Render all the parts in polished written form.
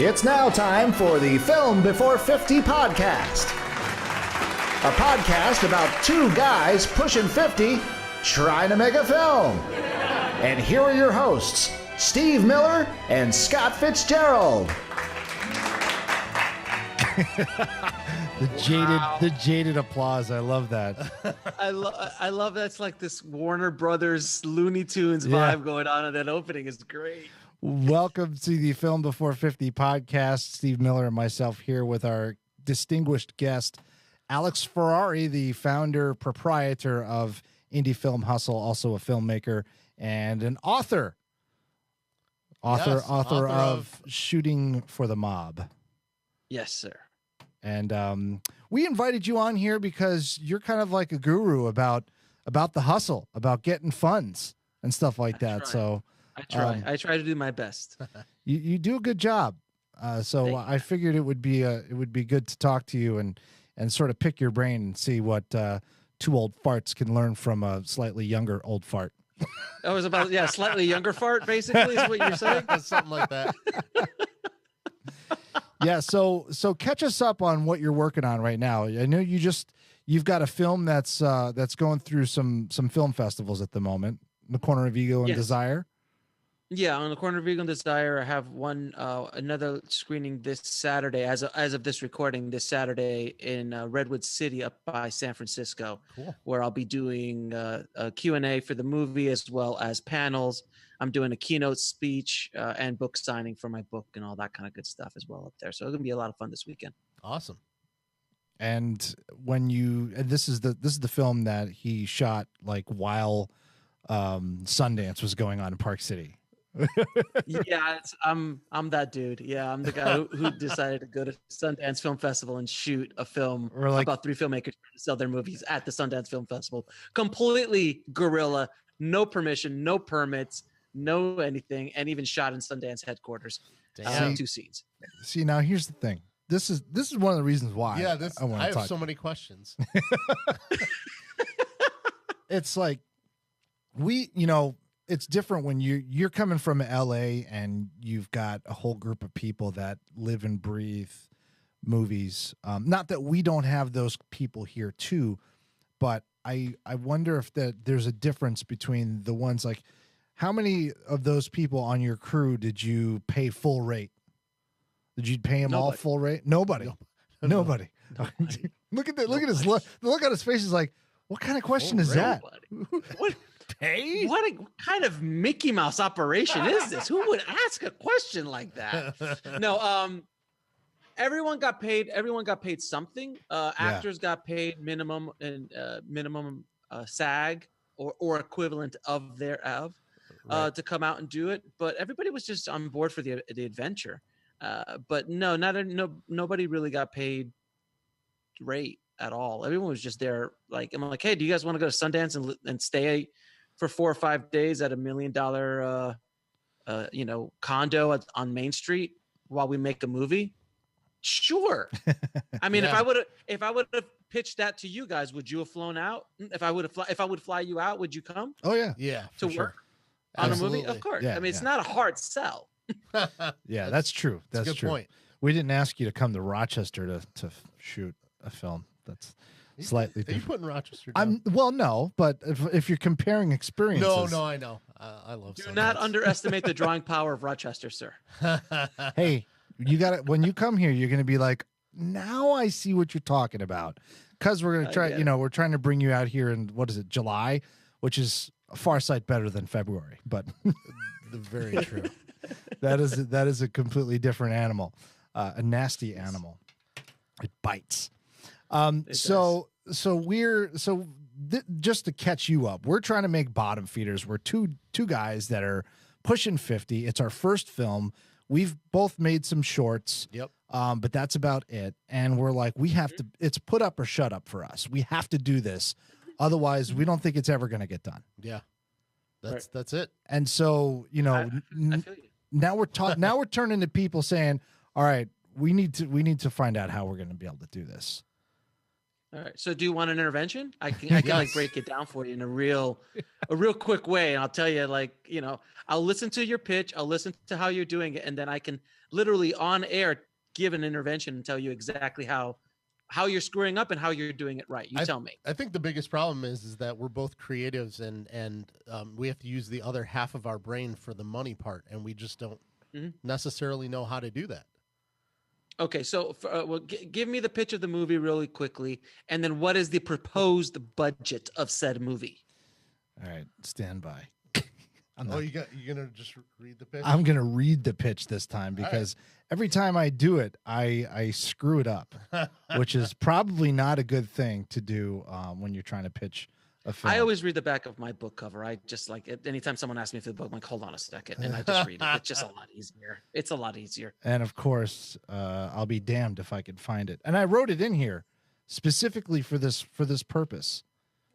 It's now time for the Film Before 50 podcast. A podcast about two guys pushing 50 trying to make a film. And here are your hosts, Steve Miller and Scott Fitzgerald. The jaded applause. I love that. I love that's like this Warner Brothers Looney Tunes vibe going on, and that opening is great. Welcome to the Film Before 50 podcast. Steve Miller and myself here with our distinguished guest, Alex Ferrari, the founder, proprietor of Indie Film Hustle, also a filmmaker and an author. Author of Shooting for the Mob. Yes, sir. And we invited you on here because you're kind of like a guru about the hustle, about getting funds and stuff like that. So I try to do my best. You do a good job. So I figured it would be good to talk to you and sort of pick your brain and see what two old farts can learn from a slightly younger old fart. That was about slightly younger fart, basically, is what you're saying. Something like that. Yeah, so catch us up on what you're working on right now. I know you've got a film that's going through some film festivals at the moment. The Corner of Ego and Desire. Yeah, on the Corner of Ego and Desire, I have another screening this Saturday, as of this recording, this Saturday in Redwood City up by San Francisco, where I'll be doing a Q&A for the movie as well as panels. I'm doing a keynote speech and book signing for my book and all that kind of good stuff as well up there. So it's gonna be a lot of fun this weekend. Awesome. And this is the film that he shot like while Sundance was going on in Park City. Yeah, I'm that dude. Yeah, I'm the guy who decided to go to Sundance Film Festival and shoot a film about three filmmakers trying to sell their movies at the Sundance Film Festival. Completely guerrilla, no permission, no permits, no anything, and even shot in Sundance headquarters. Two scenes. See, now here's the thing. This is one of the reasons why. Yeah, I have so many questions. It's like it's different when you're coming from LA and you've got a whole group of people that live and breathe movies. Not that we don't have those people here too, but I wonder if there's a difference between the ones like, how many of those people on your crew did you pay full rate? Did you pay them all full rate? Nobody. Nobody. Look at his look on his face is like, what kind of question is that? What? Pay? What kind of Mickey Mouse operation is this? Who would ask a question like that? No, everyone got paid. Everyone got paid something. Actors got paid minimum and minimum SAG or equivalent of thereof to come out and do it. But everybody was just on board for the adventure. But nobody really got paid rate at all. Everyone was just there. Like, I'm like, hey, do you guys want to go to Sundance and stay for 4 or 5 days at $1 million, condo on Main Street while we make a movie? Sure. I mean, if I would have pitched that to you guys, would you have flown out? If I would fly you out, would you come? Oh yeah, to work on a movie, of course. Yeah, I mean, it's not a hard sell. Yeah, that's true. That's a good point. We didn't ask you to come to Rochester to shoot a film. That's slightly different. Are you putting Rochester down? No, but if you're comparing experiences. No, I know. I love Do not underestimate the drawing power of Rochester, sir. Hey, you got it. When you come here, you're going to be like, now I see what you're talking about. Because we're going to try, we're trying to bring you out here in, July, which is a far sight better than February. But very true. That is a completely different animal, a nasty animal. It bites. Just to catch you up, we're trying to make bottom feeders. We're two guys that are pushing 50. It's our first film. We've both made some shorts. Yep. But that's about it. And we're like, we have to, it's put up or shut up for us. We have to do this. Otherwise, we don't think it's ever going to get done. Yeah. That's it. And so, I feel you. now we're turning to people saying, all right, we need to find out how we're going to be able to do this. All right. So do you want an intervention? I can like Yes. break it down for you in a real quick way. And I'll tell you, like, you know, I'll listen to your pitch. I'll listen to how you're doing it. And then I can literally on air give an intervention and tell you exactly how you're screwing up and how you're doing it right. You tell me. I think the biggest problem is that we're both creatives and we have to use the other half of our brain for the money part. And we just don't necessarily know how to do that. Okay, so give me the pitch of the movie really quickly, and then what is the proposed budget of said movie? All right, stand by. You're gonna just read the pitch? I'm gonna read the pitch this time because every time I do it, I screw it up, which is probably not a good thing to do when you're trying to pitch a film. I always read the back of my book cover. I just like it. Anytime someone asks me for the book, I'm like, hold on a second, and I just read it. It's just a lot easier. It's a lot easier. And of course, I'll be damned if I could find it. And I wrote it in here specifically for this purpose.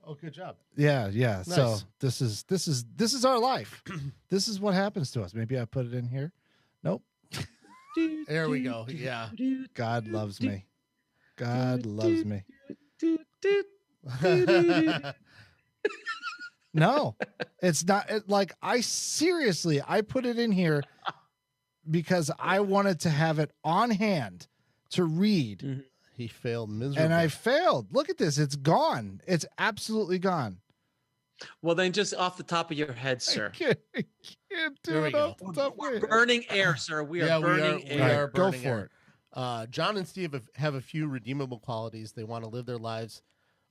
Oh, good job. Yeah. Nice. So this is our life. This is what happens to us. Maybe I put it in here. Nope. There we go. Yeah. God loves me. God loves me. No, it's not like I put it in here because I wanted to have it on hand to read. He failed miserably. And I failed. Look at this. It's gone. It's absolutely gone. Well, then just off the top of your head, sir. I can't do it off the top of my head. Burning air, sir. We are burning air. We are Go burning for air. it. John and Steve have a few redeemable qualities. They want to live their lives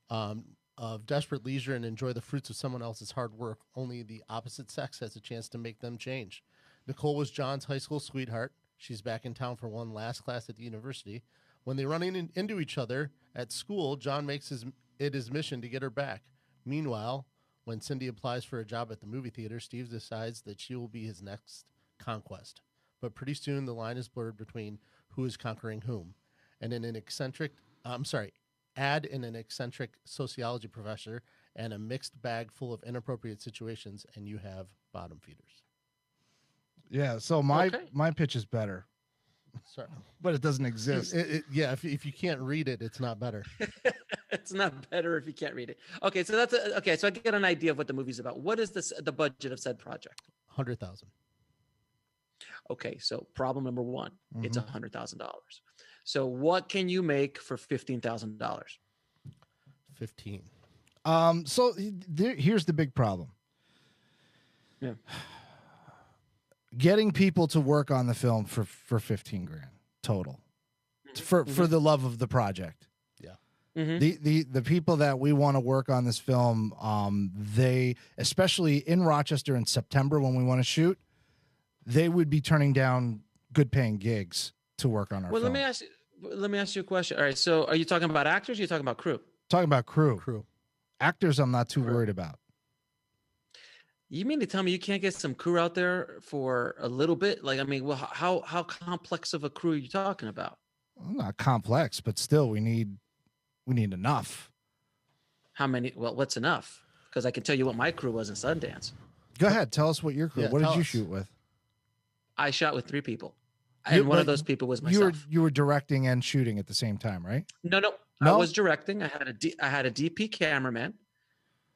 of desperate leisure and enjoy the fruits of someone else's hard work. Only the opposite sex has a chance to make them change. Nicole was John's high school sweetheart. She's back in town for one last class at the university. When they run into each other at school, John makes it his mission to get her back. Meanwhile, when Cindy applies for a job at the movie theater, Steve decides that she will be his next conquest. But pretty soon the line is blurred between who is conquering whom. And in an eccentric sociology professor and a mixed bag full of inappropriate situations, and you have bottom feeders. Yeah, so my pitch is better. Sorry. But it doesn't exist. If you can't read it, it's not better. It's not better if you can't read it. Okay, so so I get an idea of what the movie's about. What is the budget of said project? $100,000. Okay, so problem number one, it's $100,000. So what can you make for $15,000? 15. So here's the big problem. Yeah. Getting people to work on the film for 15 grand total for the love of the project. Yeah. The people that we want to work on this film, they, especially in Rochester in September when we want to shoot, they would be turning down good paying gigs to work on our film. Let me ask you a question. All right, so are you talking about actors or are you talking about crew? Talking about crew. Crew. Actors I'm not too worried about. You mean to tell me you can't get some crew out there for a little bit? Like, I mean, well, how complex of a crew are you talking about? Well, not complex, but still we need enough. How many? Well, what's enough? Because I can tell you what my crew was in Sundance. Go ahead, tell us what your crew. Yeah, what did tell you us. shoot with? I shot with 3 people. And one of those people was myself. You were directing and shooting at the same time, right? No. I was directing. I had a DP cameraman.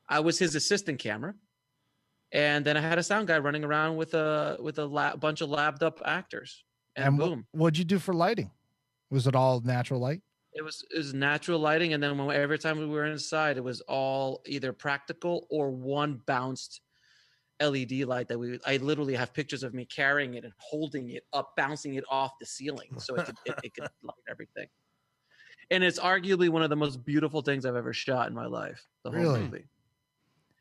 I was his assistant camera. And then I had a sound guy running around with a bunch of labbed up actors. And boom. What'd you do for lighting? Was it all natural light? It was natural lighting, and then every time we were inside, it was all either practical or one bounced LED light that I literally have pictures of me carrying it and holding it up, bouncing it off the ceiling so it could light everything. And it's arguably one of the most beautiful things I've ever shot in my life. The whole Really? movie.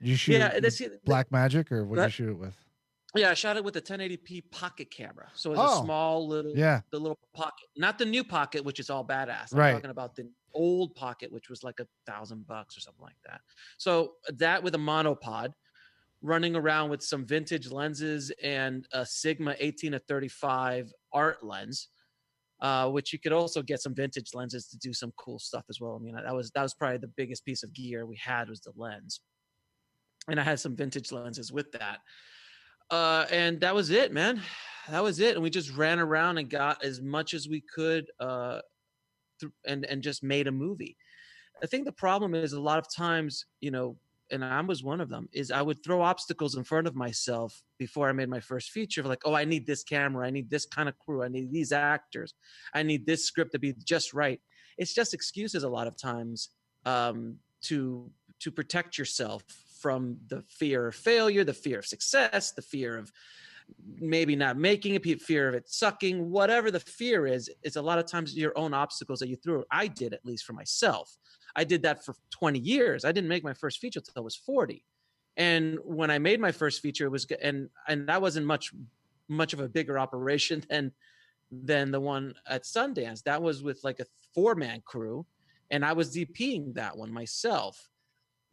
Did you shoot Black Magic or what did you shoot it with? Yeah, I shot it with a 1080p pocket camera. So it's a small little, the little pocket, not the new pocket, which is all badass. I'm talking about the old pocket, which was like $1,000 or something like that. So that with a monopod, running around with some vintage lenses and a Sigma 18-35 art lens, which you could also get some vintage lenses to do some cool stuff as well. I mean, that was probably the biggest piece of gear we had was the lens. And I had some vintage lenses with that. And that was it, man. That was it. And we just ran around and got as much as we could and just made a movie. I think the problem is a lot of times, you know, and I was one of them, is I would throw obstacles in front of myself before I made my first feature. Like, oh, I need this camera, I need this kind of crew, I need these actors, I need this script to be just right. It's just excuses a lot of times, to protect yourself from the fear of failure, the fear of success, the fear of maybe not making it, fear of it sucking, whatever the fear is. It's a lot of times your own obstacles that you threw. I did, at least for myself. I did that for 20 years. I didn't make my first feature until I was 40. And when I made my first feature, it was, and that wasn't much of a bigger operation than the one at Sundance. That was with like a 4-man crew, and I was DPing that one myself.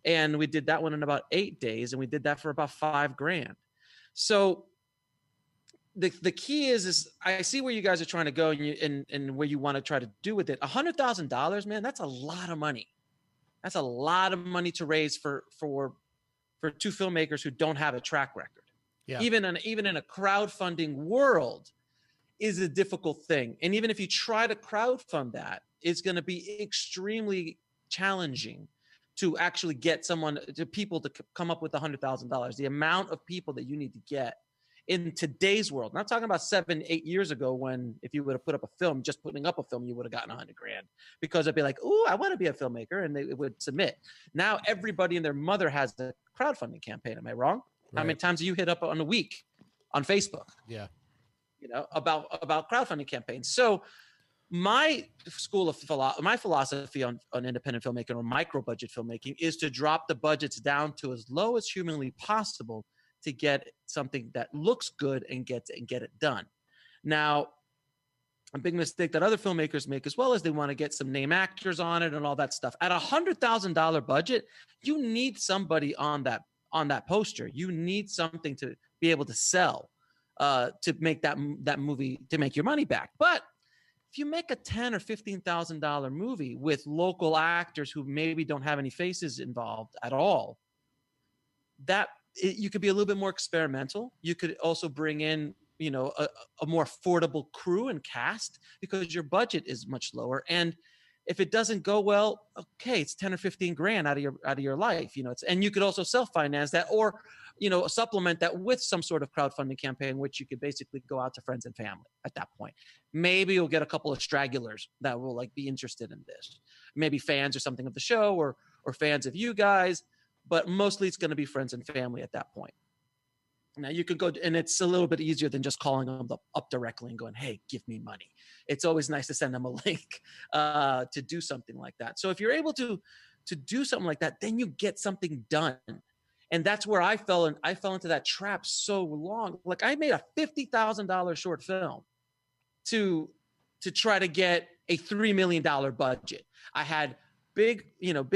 And we did that one in about 8 days, and we did that for about $5,000. So the key is I see where you guys are trying to go, and where you want to try to do with it. $100,000, man, that's a lot of money. That's a lot of money to raise for 2 filmmakers who don't have a track record. Yeah. Even in a crowdfunding world is a difficult thing. And even if you try to crowdfund that, it's going to be extremely challenging to actually get people to come up with $100,000. The amount of people that you need to get in today's world. I'm not talking about 7-8 years ago, when if you would have put up a film, just putting up a film, you would have gotten $100,000, because they'd be like, "Ooh, I want to be a filmmaker," and they would submit. Now everybody and their mother has a crowdfunding campaign. Am I wrong? Right. How many times do you hit up on a week on Facebook? Yeah, you know, about crowdfunding campaigns. So my philosophy on independent filmmaking or micro budget filmmaking is to drop the budgets down to as low as humanly possible to get something that looks good and get it done. Now, a big mistake that other filmmakers make as well is they want to get some name actors on it and all that stuff. At $100,000 budget, you need somebody on that poster. You need something to be able to sell, to make that movie, to make your money back. But if you make a $10,000 or $15,000 movie with local actors who maybe don't have any faces involved at all, you could be a little bit more experimental. You could also bring in, you know, a more affordable crew and cast, because your budget is much lower. And if it doesn't go well, okay, it's 10 or 15 grand out of your life, you know. And you could also self-finance that, or, you know, supplement that with some sort of crowdfunding campaign, which you could basically go out to friends and family at that point. Maybe you'll get a couple of stragglers that will like be interested in this, maybe fans or something of the show, or fans of you guys. But mostly it's going to be friends and family at that point. Now you could go, and it's a little bit easier than just calling them up directly and going, "Hey, give me money." It's always nice to send them a link to do something like that. So if you're able to do something like that, then you get something done. And that's where I fell into that trap so long. Like, I made a $50,000 short film to try to get a $3 million budget. I had big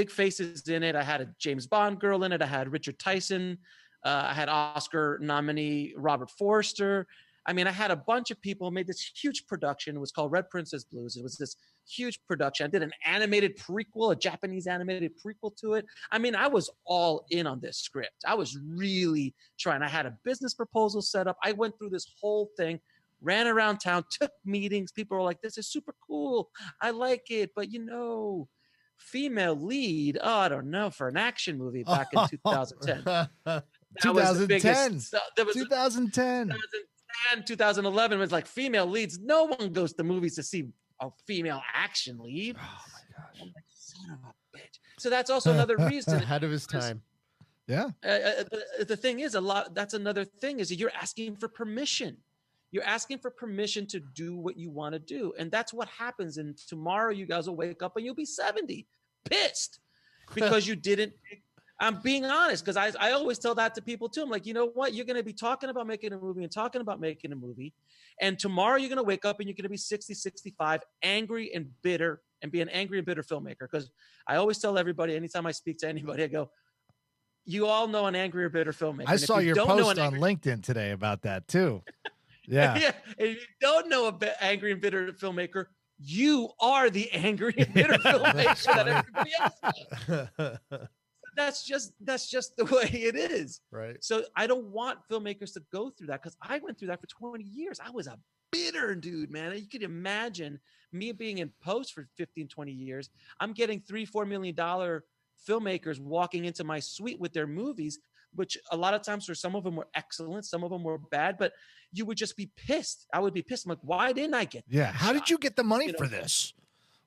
faces in it. I had a James Bond girl in it. I had Richard Tyson. I had Oscar nominee Robert Forster. I mean, I had a bunch of people, made this huge production. It was called Red Princess Blues. It was this huge production. I did an animated prequel, a Japanese animated prequel to it. I mean, I was all in on this script. I was really trying. I had a business proposal set up. I went through this whole thing, ran around town, took meetings. People were like, "This is super cool. I like it. But, you know, female lead, oh, I don't know, for an action movie back in 2010. That 2010. was the biggest, 2010. 2011 was like female leads. No one goes to movies to see a female action lead. Oh my gosh. I'm like, son of a bitch. So that's also another reason. Ahead of his time. Yeah. The thing is, that's another thing, is that you're asking for permission. You're asking for permission to do what you want to do. And that's what happens. And tomorrow you guys will wake up and you'll be 70, pissed because you didn't. I'm being honest, because I always tell that to people too. I'm like, you know what? You're going to be talking about making a movie and talking about making a movie. And tomorrow you're going to wake up and you're going to be 60, 65, angry and bitter, and be an angry and bitter filmmaker. Because I always tell everybody, anytime I speak to anybody, I go, you all know an angry or bitter filmmaker. I saw your post on LinkedIn today about that too. Yeah. Yeah. And if you don't know an angry and bitter filmmaker, you are the angry and bitter filmmaker that everybody else does. That's just the way it is. Right. So I don't want filmmakers to go through that, because I went through that for 20 years. I was a bitter, dude, man. You could imagine me being in post for 15, 20 years. I'm getting $3-4 million filmmakers walking into my suite with their movies, which a lot of times for some of them were excellent, some of them were bad, but you would just be pissed. I would be pissed. I'm like, why didn't I get Yeah. How did you get the money for this?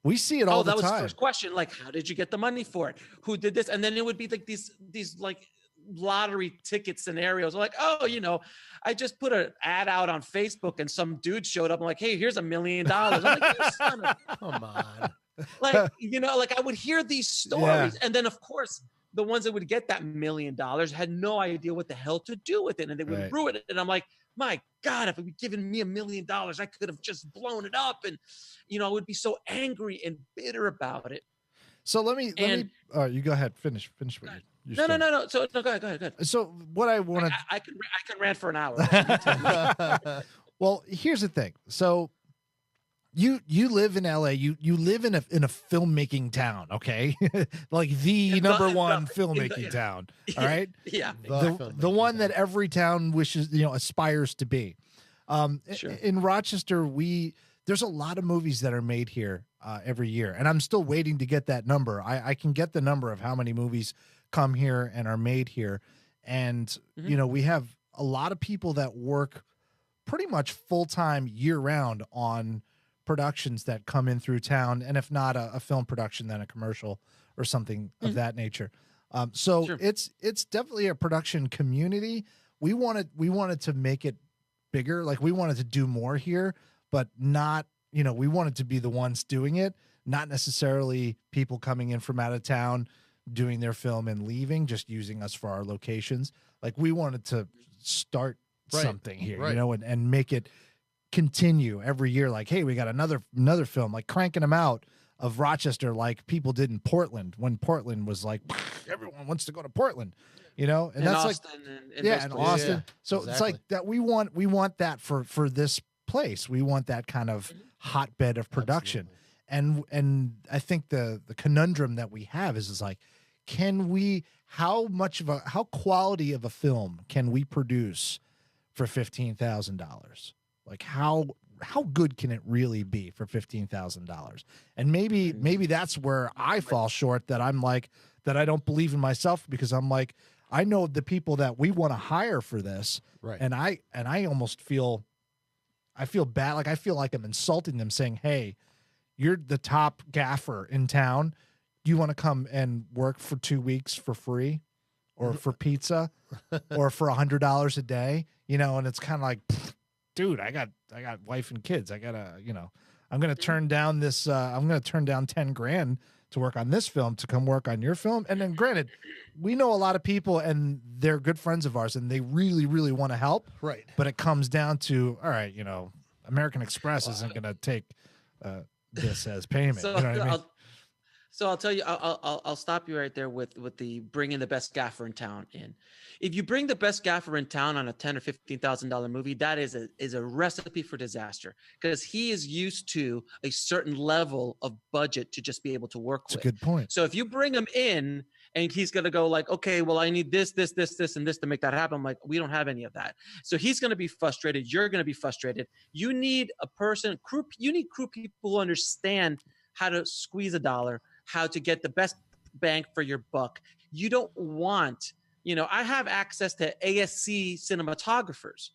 We see it all the time. That was the first question. Like, how did you get the money for it? Who did this? And then it would be like these like lottery ticket scenarios. Like, oh, I just put an ad out on Facebook and some dude showed up. I'm like, hey, here's $1 million. I'm like, you son of Come on. like, like I would hear these stories. And then of course, the ones that would get that $1 million had no idea what the hell to do with it. And they would ruin it. And I'm like, my God, if it would given me $1 million, I could have just blown it up. And, I would be so angry and bitter about it. So let me, you go ahead. Finish what you No. So no, go ahead. So what I want to, I can rant for an hour. Well, here's the thing. So you live in LA, you live in a filmmaking town. Okay. Like the number one filmmaking town. All right. Yeah. The one that every town wishes, aspires to be. Sure. In Rochester, there's a lot of movies that are made here every year, and I'm still waiting to get that number. I can get the number of how many movies come here and are made here, and we have a lot of people that work pretty much full-time year-round on productions that come in through town, and if not a film production, then a commercial or something of that nature. So Sure. it's definitely a production community. We wanted to make it bigger, like we wanted to do more here, but not, we wanted to be the ones doing it, not necessarily people coming in from out of town doing their film and leaving, just using us for our locations. Like we wanted to start something here, and make it continue every year. Like, hey, we got another film, like cranking them out of Rochester, like people did in Portland when Portland was like, everyone wants to go to Portland, and that's Austin like, and Austin. Yeah, so exactly. It's like that. We want that for this place. We want that kind of hotbed of production. Absolutely. And I think the conundrum that we have is like, how quality of a film can we produce for $15,000? Like how good can it really be for $15,000? And maybe that's where I fall short, that I'm like, that I don't believe in myself, because I'm like, I know the people that we want to hire for this. Right. And I almost feel bad. Like I feel like I'm insulting them, saying, hey, you're the top gaffer in town. You want to come and work for 2 weeks for free, or for pizza, or for $100 a day, and it's kind of like, dude, I got wife and kids. I gotta, I'm going to turn down this. I'm going to turn down 10 grand to work on this film, to come work on your film. And then granted, we know a lot of people and they're good friends of ours and they really, really want to help. Right. But it comes down to, all right, American Express isn't going to take this as payment. So, you know what I mean? I'll tell you, I'll stop you right there with the bringing the best gaffer in town in. If you bring the best gaffer in town on a $10,000 or $15,000 movie, that is a recipe for disaster, because he is used to a certain level of budget to just be able to work with. That's a good point. So if you bring him in and he's going to go like, okay, well, I need this, and this to make that happen. I'm like, we don't have any of that. So he's going to be frustrated. You're going to be frustrated. You need you need crew people who understand how to squeeze a dollar, how to get the best bang for your buck. You don't want, I have access to ASC cinematographers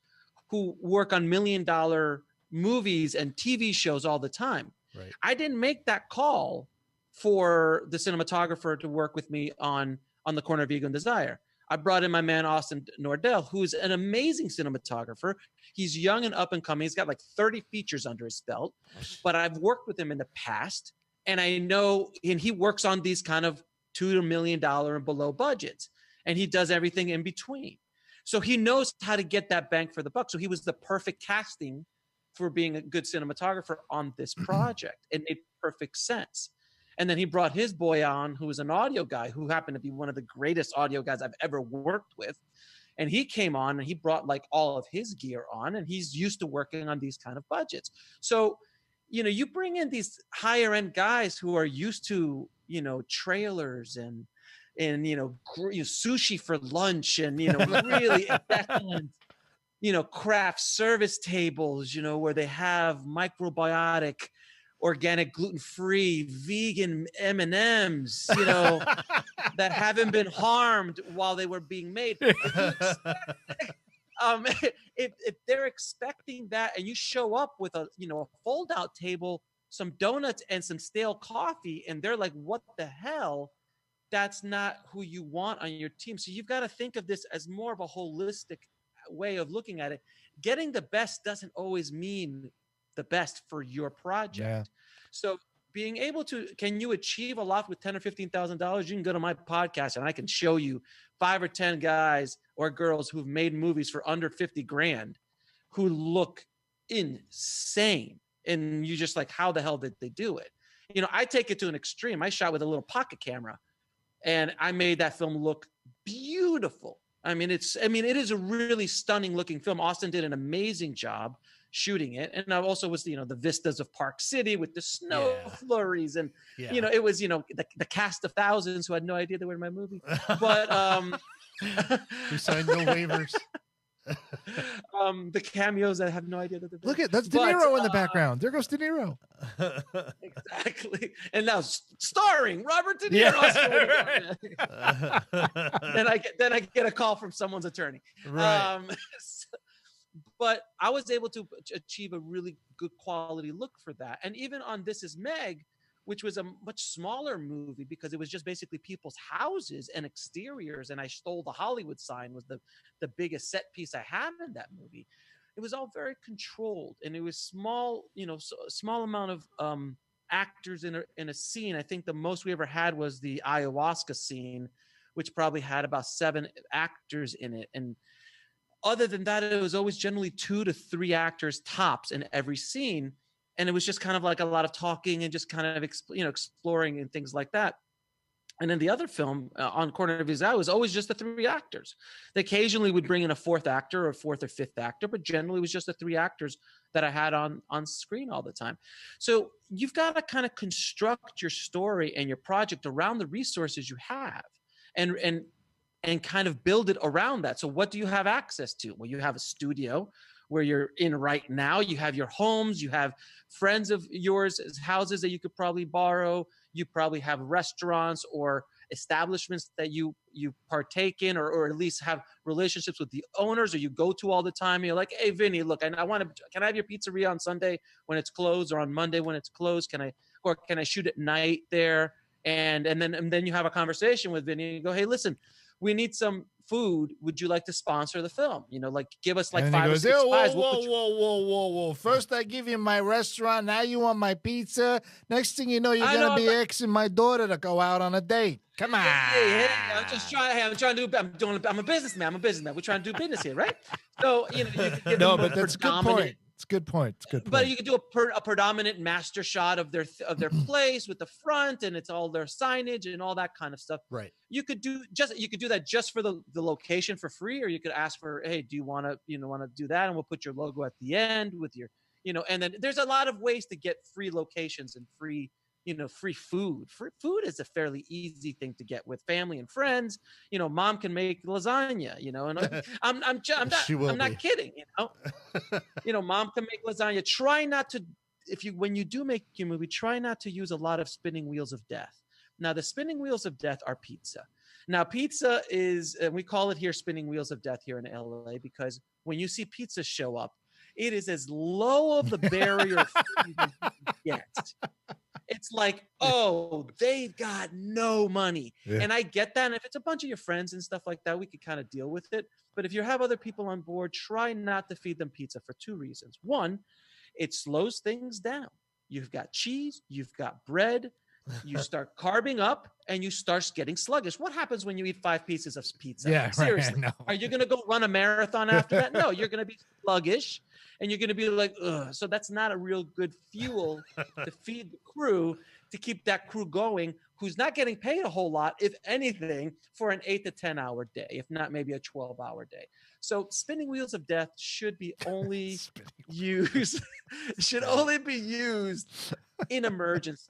who work on $1 million movies and TV shows all the time. Right. I didn't make that call for the cinematographer to work with me on The Corner of Ego and Desire. I brought in my man, Austin Nordell, who's an amazing cinematographer. He's young and up and coming. He's got like 30 features under his belt, but I've worked with him in the past. And I know, and he works on these kind of $2 million and below budgets, and he does everything in between. So he knows how to get that bang for the buck. So he was the perfect casting for being a good cinematographer on this project. It made perfect sense. And then he brought his boy on, who was an audio guy, who happened to be one of the greatest audio guys I've ever worked with. And he came on and he brought like all of his gear on, and he's used to working on these kind of budgets. So you bring in these higher end guys who are used to, trailers and sushi for lunch and, really excellent craft service tables, where they have microbiotic, organic, gluten-free, vegan M&Ms, that haven't been harmed while they were being made. If they're expecting that, and you show up with a fold-out table, some donuts, and some stale coffee, and they're like, "What the hell?" That's not who you want on your team. So you've got to think of this as more of a holistic way of looking at it. Getting the best doesn't always mean the best for your project. Yeah. So being able to, can you achieve a lot with $10,000 or $15,000? You can go to my podcast and I can show you 5 or 10 guys or girls who've made movies for under 50 grand who look insane. And you just like, how the hell did they do it? I take it to an extreme. I shot with a little pocket camera and I made that film look beautiful. It is a really stunning looking film. Austin did an amazing job shooting it. And I also was, the vistas of Park City with the snow flurries. And, it was, the cast of thousands who had no idea they were in my movie. But we signed no waivers. The cameos that have no idea that they're there. Look at that's De Niro in the background. There goes De Niro. Exactly. And now starring Robert De Niro. Then I get a call from someone's attorney. Right. But I was able to achieve a really good quality look for that. And even on This Is Meg, which was a much smaller movie because it was just basically people's houses and exteriors. And I stole the Hollywood sign was the biggest set piece I had in that movie. It was all very controlled and it was small, a small amount of actors in a scene. I think the most we ever had was the ayahuasca scene, which probably had about 7 actors in it. And other than that, it was always generally 2 to 3 actors tops in every scene. And it was just kind of like a lot of talking and just kind of, exploring and things like that. And then the other film on Corner of His Eye was always just the 3 actors. They occasionally would bring in a 4th actor or 4th or 5th actor, but generally it was just the 3 actors that I had on screen all the time. So you've got to kind of construct your story and your project around the resources you have and kind of build it around that. So what do you have access to? Well, you have a studio where you're in right now. You have your homes. You have friends of yours' houses that you could probably borrow. You probably have restaurants or establishments that you partake in or at least have relationships with the owners or you go to all the time. And you're like, hey, Vinny, look, can I have your pizzeria on Sunday when it's closed or on Monday when it's closed? Can I shoot at night there? And then you have a conversation with Vinny and go, hey, listen, we need some food. Would you like to sponsor the film? Give us like 5 or 6 pies. Whoa. First I give you my restaurant. Now you want my pizza. Next thing you know, you're going to be asking my daughter to go out on a date. Come on. Hey, I'm just trying. I'm a businessman. We're trying to do business here, right? So, you can no, but that's a good point. It's a good point. But you could do a predominant master shot of their place with the front and it's all their signage and all that kind of stuff. Right. You could do that just for the location for free, or you could ask for, hey, do you want to do that? And we'll put your logo at the end with your, and then there's a lot of ways to get free locations and free food. Free food is a fairly easy thing to get with family and friends. Mom can make lasagna, and I'm not kidding, Mom can make lasagna. Try not to, when you do make your movie, try not to use a lot of spinning wheels of death. Now, the spinning wheels of death are pizza. Now, pizza is, and we call it here spinning wheels of death here in LA, because when you see pizza show up, it is as low of the barrier of food as you get. It's like, oh, they've got no money. Yeah. And I get that. And if it's a bunch of your friends and stuff like that, we could kind of deal with it. But if you have other people on board, try not to feed them pizza for 2 reasons. One, it slows things down. You've got cheese, you've got bread, you start carbing up, and you start getting sluggish. What happens when you eat 5 pieces of pizza? Yeah, seriously. Right, Are you going to go run a marathon after that? No, you're going to be sluggish, and you're going to be like, ugh. So that's not a real good fuel to feed the crew, to keep that crew going, who's not getting paid a whole lot, if anything, for an 8 to 10 hour day, if not maybe a 12-hour day. So spinning wheels of death should be only used in emergencies.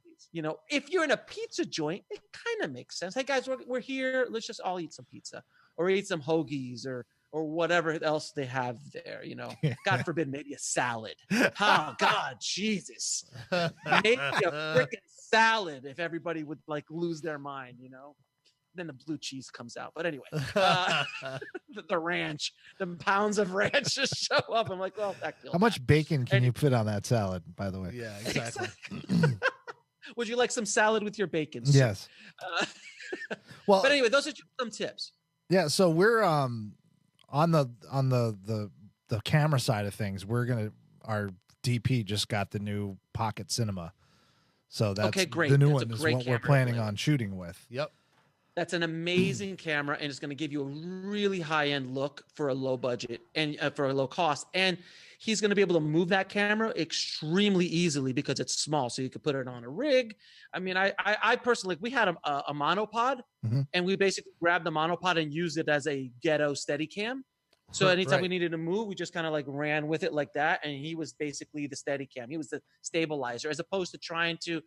If you're in a pizza joint, it kind of makes sense. Hey guys, we're here. Let's just all eat some pizza or eat some hoagies or or whatever else they have there, you know. God forbid, maybe a salad. Oh God, Jesus. Maybe a freaking salad if everybody would like lose their mind, you know. Then the blue cheese comes out. But anyway, the ranch, the pounds of ranch just show up. I'm like, well, that How much bacon can you fit on that salad, by the way? Yeah, exactly. Would you like some salad with your bacon? Sir? Yes. Well, but anyway, those are some tips. Yeah, so we're on the camera side of things. Our DP just got the new Pocket Cinema, so that's okay, great. The new that's one is what we're planning on shooting with. Yep, that's an amazing camera, and it's going to give you a really high end look for a low budget and for a low cost. And he's going to be able to move that camera extremely easily because it's small, so you could put it on a rig. I mean, I personally, we had a monopod, and we basically grabbed the monopod and used it as a ghetto Steadicam. So anytime we needed to move, we just kind of like ran with it like that, and he was basically the Steadicam. He was the stabilizer, as opposed to trying to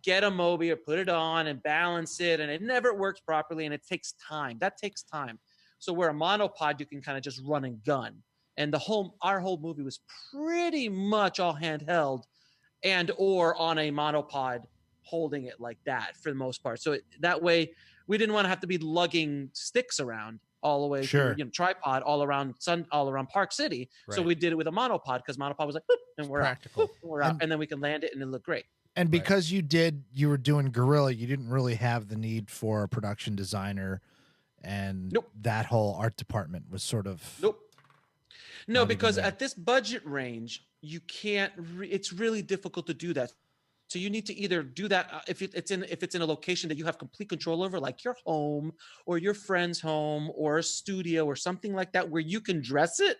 get a Mobi or put it on and balance it, and it never works properly, and it takes time. That takes time. So where a monopod, you can kind of just run and gun. And our whole movie was pretty much all handheld and or on a monopod holding it like that for the most part. So that way we didn't want to have to be lugging sticks around all the way through, tripod all around Park City. Right. So we did it with a monopod because monopod was like, and we're practical. Out, we're out, and then we can land it and it looked great. And because you were doing guerrilla, you didn't really have the need for a production designer, and that whole art department was sort of No, because at this budget range, you can't. It's really difficult to do that. So you need to either do that if it's in a location that you have complete control over, like your home or your friend's home or a studio or something like that, where you can dress it,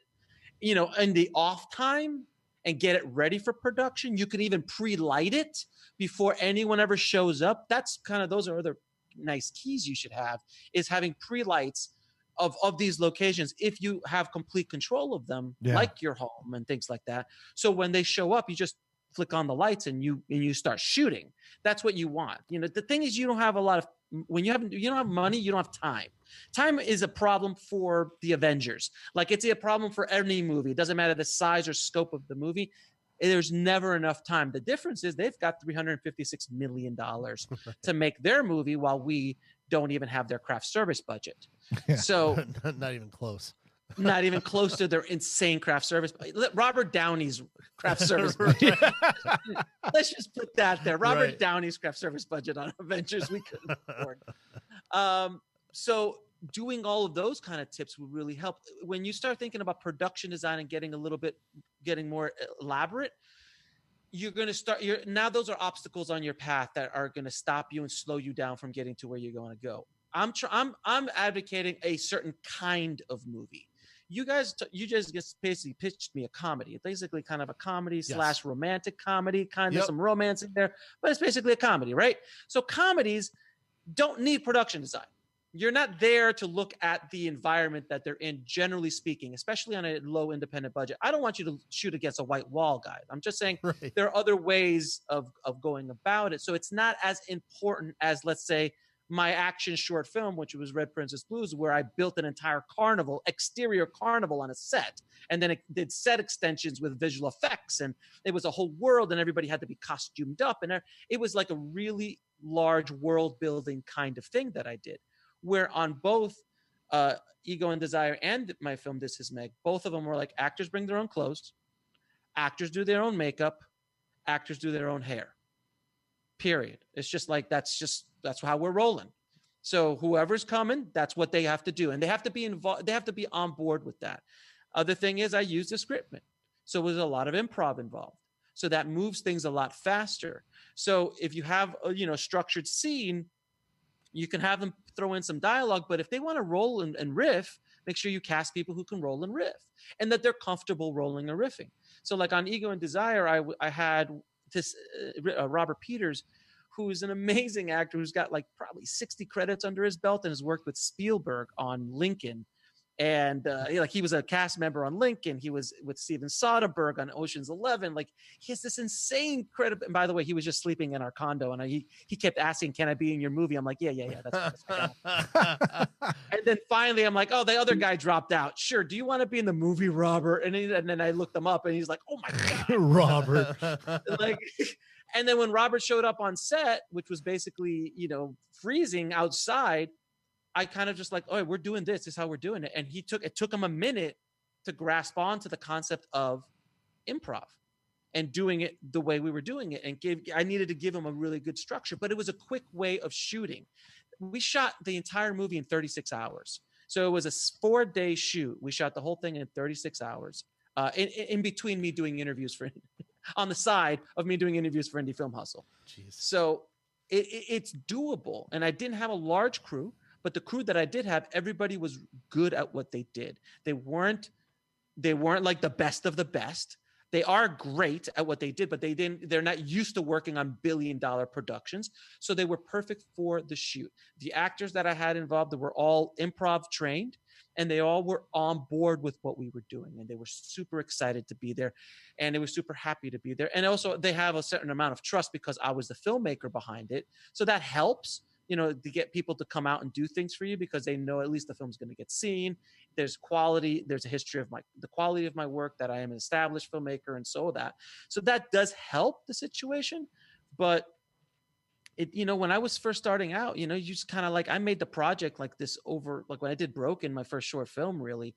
you know, in the off time and get it ready for production. You can even pre-light it before anyone ever shows up. That's kind of, those are other nice keys you should have, is having pre-lights of these locations if you have complete control of them, like your home and things like that. So when they show up, you just flick on the lights and you start shooting. That's what you want. You know, the thing is, you don't have a lot of, when you don't have money, you don't have time. Time is a problem for the Avengers. Like, it's a problem for any movie. It doesn't matter the size or scope of the movie. There's never enough time. The difference is they've got $356 million to make their movie, while we don't even have their craft service budget. So not even close. Not even close to their insane craft service. Robert Downey's craft service budget. Let's just put that there. Robert Downey's craft service budget on Avengers, we couldn't afford. So doing all of those kind of tips would really help. When you start thinking about production design and getting more elaborate, you're going to start, now those are obstacles on your path that are going to stop you and slow you down from getting to where you're going to go. I'm advocating a certain kind of movie. You just basically pitched me a comedy. It's basically kind of a comedy / romantic comedy, kind of some romance in there, but it's basically a comedy, right? So comedies don't need production design. You're not there to look at the environment that they're in, generally speaking, especially on a low independent budget. I don't want you to shoot against a white wall, guys. I'm just saying there are other ways of going about it. So it's not as important as, let's say, my action short film, which was Red Princess Blues, where I built an entire exterior carnival on a set, and then it did set extensions with visual effects, and it was a whole world, and everybody had to be costumed up, and it was like a really large world building kind of thing that I did. Where on both Ego and Desire and my film This Is Meg, both of them were like, actors bring their own clothes, actors do their own makeup, actors do their own hair. Period. It's just like, that's how we're rolling. So whoever's coming, that's what they have to do, and they have to be involved. They have to be on board with that. Other thing is, I used a scriptman, so there's a lot of improv involved. So that moves things a lot faster. So if you have a structured scene, you can have them throw in some dialogue, but if they want to roll and riff, make sure you cast people who can roll and riff, and that they're comfortable rolling or riffing. So like on Ego and Desire, I had this Robert Peters, who is an amazing actor who's got like probably 60 credits under his belt and has worked with Spielberg on Lincoln. And he was a cast member on Lincoln. He was with Steven Soderbergh on Ocean's 11. Like, he has this insane credibility. And by the way, he was just sleeping in our condo, and he kept asking, "Can I be in your movie?" I'm like, "Yeah, that's fine." And then finally, I'm like, "Oh, the other guy dropped out. Sure. Do you want to be in the movie, Robert?" And then I looked him up, and he's like, "Oh my God, Robert!" Like, and then when Robert showed up on set, which was basically freezing outside, I kind of just like, "Oh, we're doing this. This is how we're doing it." And it took him a minute to grasp on to the concept of improv and doing it the way we were doing it. And I needed to give him a really good structure, but it was a quick way of shooting. We shot the entire movie in 36 hours. So it was a 4-day shoot. We shot the whole thing in 36 hours. In between me doing interviews on the side of me doing interviews for Indie Film Hustle. Jeez. So it's doable. And I didn't have a large crew. But the crew that I did have, everybody was good at what they did. They weren't like the best of the best. They are great at what they did, but they're not used to working on billion-dollar productions. So they were perfect for the shoot. The actors that I had involved, they were all improv trained, and they all were on board with what we were doing. And they were super excited to be there, and they were super happy to be there. And also they have a certain amount of trust because I was the filmmaker behind it. So that helps. To get people to come out and do things for you because they know at least the film's going to get seen. There's quality. There's a history of the quality of my work, that I am an established filmmaker, and so that does help the situation. But when I was first starting out, you just kind of like, I made the project like this over, like when I did Broken, my first short film, really,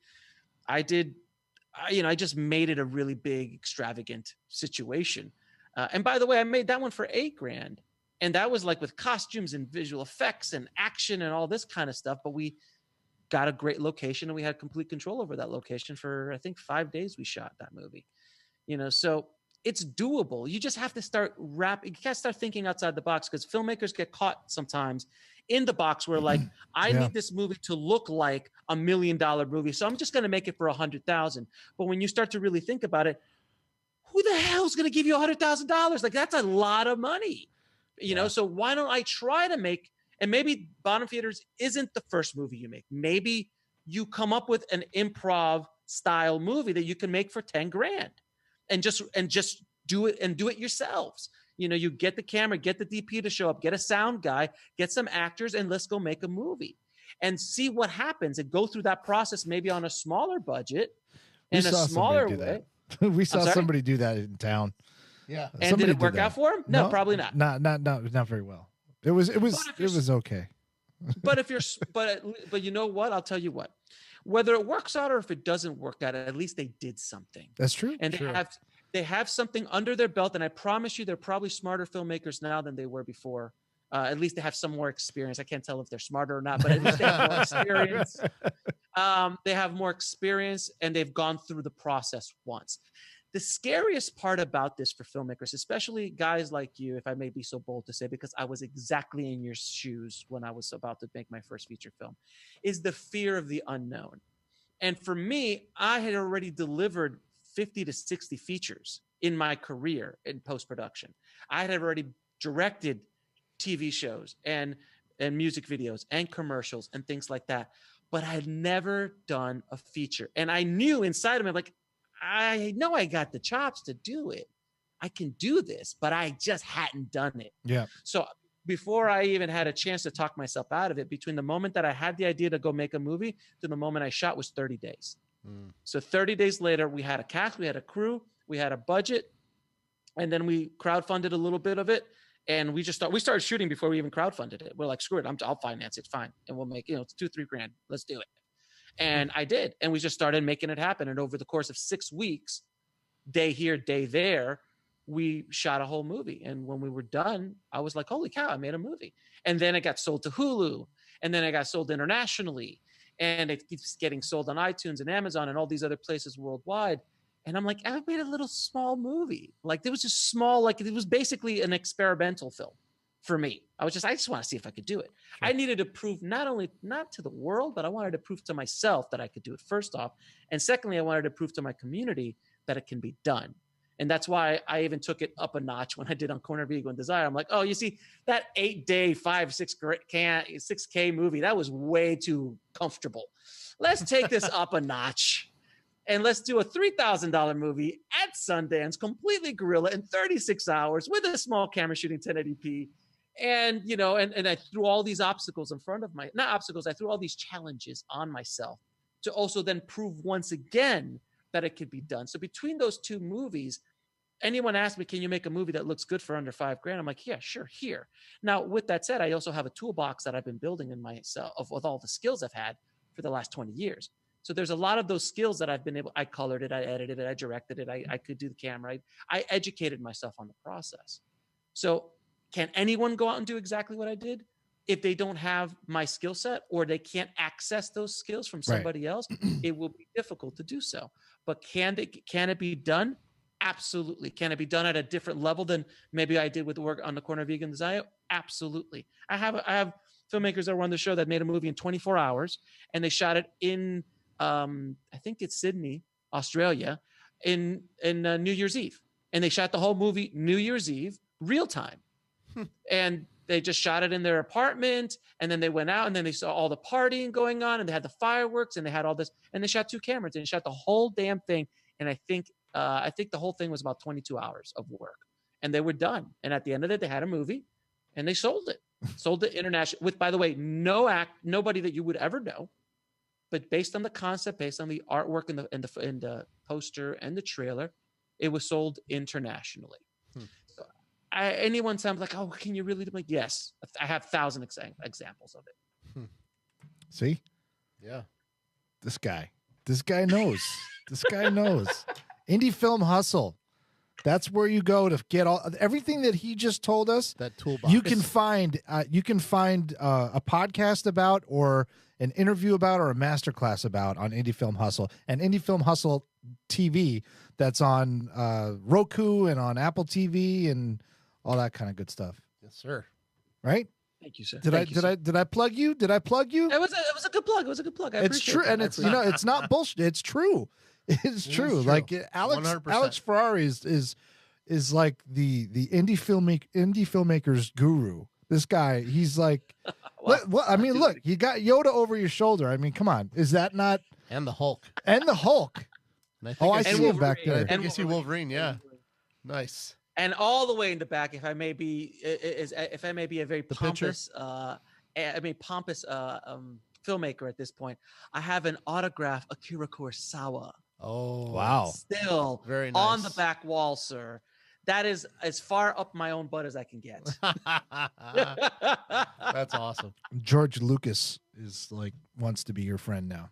I just made it a really big, extravagant situation. And by the way, I made that one for $8,000. And that was like with costumes and visual effects and action and all this kind of stuff. But we got a great location, and we had complete control over that location for, I think, 5 days we shot that movie. So it's doable. You just have to start you can't start thinking outside the box, because filmmakers get caught sometimes in the box where like, I need this movie to look like $1 million movie, so I'm just going to make it for $100,000. But when you start to really think about it, who the hell is going to give you $100,000? Like, that's a lot of money. So why don't I try to make, and maybe Bottom Feeders isn't the first movie you make. Maybe you come up with an improv style movie that you can make for $10,000 and just do it yourselves. You get the camera, get the DP to show up, get a sound guy, get some actors, and let's go make a movie and see what happens, and go through that process, maybe on a smaller budget and a smaller way. We saw somebody do that in town. Yeah. And did it work out for him? No, probably not. Not very well. It was okay. But you know what? I'll tell you what. Whether it works out or if it doesn't work out, at least they did something. That's true. And they have something under their belt, and I promise you, they're probably smarter filmmakers now than they were before. At least they have some more experience. I can't tell if they're smarter or not, but at least they have more experience. They have more experience, and they've gone through the process once. The scariest part about this for filmmakers, especially guys like you, if I may be so bold to say, because I was exactly in your shoes when I was about to make my first feature film, is the fear of the unknown. And for me, I had already delivered 50 to 60 features in my career in post-production. I had already directed TV shows and music videos and commercials and things like that, but I had never done a feature. And I knew inside of me, like, I know I got the chops to do it. I can do this, but I just hadn't done it. Yeah. So before I even had a chance to talk myself out of it, between the moment that I had the idea to go make a movie to the moment I shot was 30 days. So 30 days later, we had a cast, we had a crew, we had a budget, and then we crowdfunded a little bit of it. And we started shooting before we even crowdfunded it. We're like, screw it, I'll finance it, fine. And we'll make, it's $2-3 grand. Let's do it. And I did. And we just started making it happen. And over the course of 6 weeks, day here, day there, we shot a whole movie. And when we were done, I was like, holy cow, I made a movie. And then it got sold to Hulu. And then it got sold internationally. And it keeps getting sold on iTunes and Amazon and all these other places worldwide. And I'm like, I made a little small movie. Like, it was just small. Like, it was basically an experimental film for me. I just want to see if I could do it. Sure. I needed to prove not to the world, but I wanted to prove to myself that I could do it, first off. And secondly, I wanted to prove to my community that it can be done. And that's why I even took it up a notch when I did on Corner of Ego and Desire. I'm like, oh, you see, that 8-day, 6K movie, that was way too comfortable. Let's take this up a notch and let's do a $3,000 movie at Sundance, completely guerrilla in 36 hours with a small camera shooting 1080p. And, you know, and I threw all these obstacles in front of not obstacles, I threw all these challenges on myself to also then prove once again that it could be done. So between those two movies, anyone asked me, can you make a movie that looks good for under $5,000? I'm like, yeah, sure, here. Now, with that said, I also have a toolbox that I've been building in myself with all the skills I've had for the last 20 years. So there's a lot of those skills that I've been able, I colored it, I edited it, I directed it, I could do the camera. I educated myself on the process. So can anyone go out and do exactly what I did? If they don't have my skill set or they can't access those skills from somebody else, it will be difficult to do so. But can it be done? Absolutely. Can it be done at a different level than maybe I did with the work on the Corner of Ego and Desire? Absolutely. I have filmmakers that run the show that made a movie in 24 hours, and they shot it in I think it's Sydney, Australia, in New Year's Eve, and they shot the whole movie New Year's Eve, real time, and they just shot it in their apartment, and then they went out, and then they saw all the partying going on, and they had the fireworks, and they had all this, and they shot 2 cameras, and shot the whole damn thing, and I think the whole thing was about 22 hours of work, and they were done, and at the end of it, they had a movie, and they sold it international with, by the way, nobody that you would ever know. But based on the concept, based on the artwork and the poster and the trailer, it was sold internationally. So anyone sounds like, oh, can you really do it? Yes, I have 1,000 examples of it. See? Yeah. This guy knows. This guy knows. Indie Film Hustle. That's where you go to get everything that he just told us. That toolbox. You can find a podcast about, or an interview about, or a masterclass about on Indie Film Hustle and Indie Film Hustle TV. That's on Roku and on Apple TV and all that kind of good stuff. Yes, sir. Right? Thank you, sir. Did I plug you? Did I plug you? It was a good plug. It was a good plug. It's true, and it's it's not bullshit. It's true. It's true. Like Alex 100%. Ferrari is like the indie filmmakers guru. This guy, he's like, I mean, look, you got Yoda over your shoulder. I mean, come on, is that not? And the Hulk. And the Hulk. And I see him back there. I think you see Wolverine. Yeah, nice. And all the way in the back, if I may be a very pompous, pompous filmmaker at this point, I have an autograph Akira Kurosawa. Oh, wow! Still very nice. On the back wall, sir. That is as far up my own butt as I can get. That's awesome. George Lucas wants to be your friend now.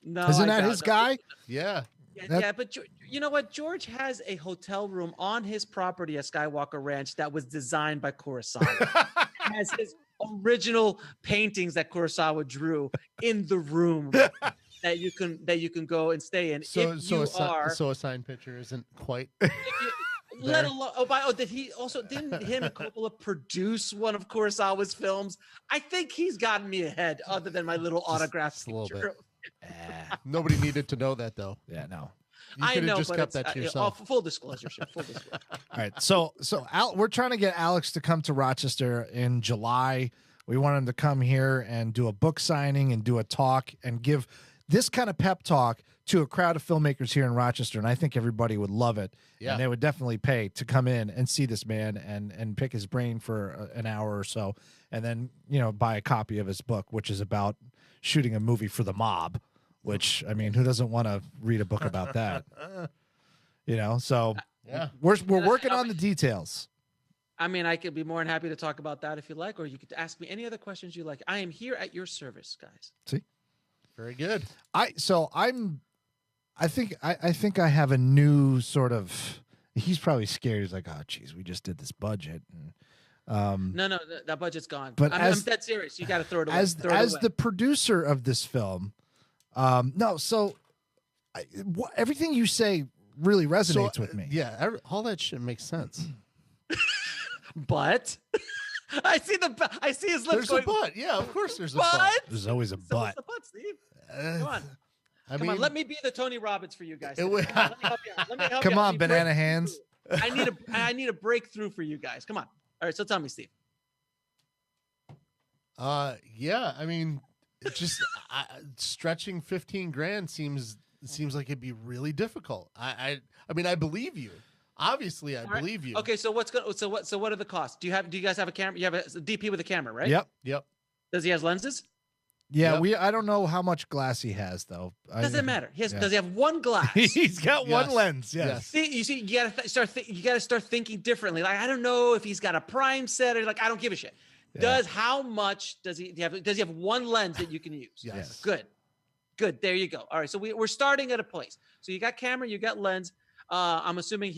No, isn't that his guy? Yeah. Yeah, but you know what? George has a hotel room on his property at Skywalker Ranch that was designed by Kurosawa. Has his original paintings that Kurosawa drew in the room that you can go and stay in. So a signed picture isn't quite. Let alone, didn't him and Coppola produce one of Kurosawa's films? I think he's gotten me ahead, other than my little autograph. Just a little bit. Nobody needed to know that, though. Yeah, no. You could have just kept that to yourself. Full disclosure. Full disclosure. All right, so we're trying to get Alex to come to Rochester in July. We want him to come here and do a book signing and do a talk and give this kind of pep talk to a crowd of filmmakers here in Rochester, and I think everybody would love it. Yeah. And they would definitely pay to come in and see this man and pick his brain for an hour or so, and then buy a copy of his book, which is about shooting a movie for the mob. Which, I mean, who doesn't want to read a book about that? So yeah, we're working on the details. I mean, I could be more than happy to talk about that if you like, or you could ask me any other questions you like. I am here at your service, guys. See, very good. I think I have a new sort of. He's probably scared. He's like, oh, geez, we just did this budget. And, no, that budget's gone. But I'm dead serious. You got to throw it away. As the producer of this film. Everything you say really resonates with me. Yeah, all that shit makes sense. But I see his lips. There's a but. Yeah, of course there's a but. but. There's always a but. What's the but, Steve? Come on. Come on, let me be the Tony Robbins for you guys. Come on, banana hands. I need a breakthrough for you guys. Come on. All right, so tell me, Steve. Yeah, I mean, it just stretching 15 grand seems like it'd be really difficult. I mean, I believe you. Obviously, I believe you. Okay, so what are the costs? Do you guys have a camera? You have a DP with a camera, right? Yep. Does he have lenses? Yeah, I don't know how much glass he has though. Doesn't matter. Does he have one glass? He's got one lens. Yes. See, you gotta start thinking differently. Like, I don't know if he's got a prime set or like, I don't give a shit. Yeah. How much does he have? Does he have one lens that you can use? Yes. Good. There you go. All right. So we're starting at a place. So you got camera, you got lens. I'm assuming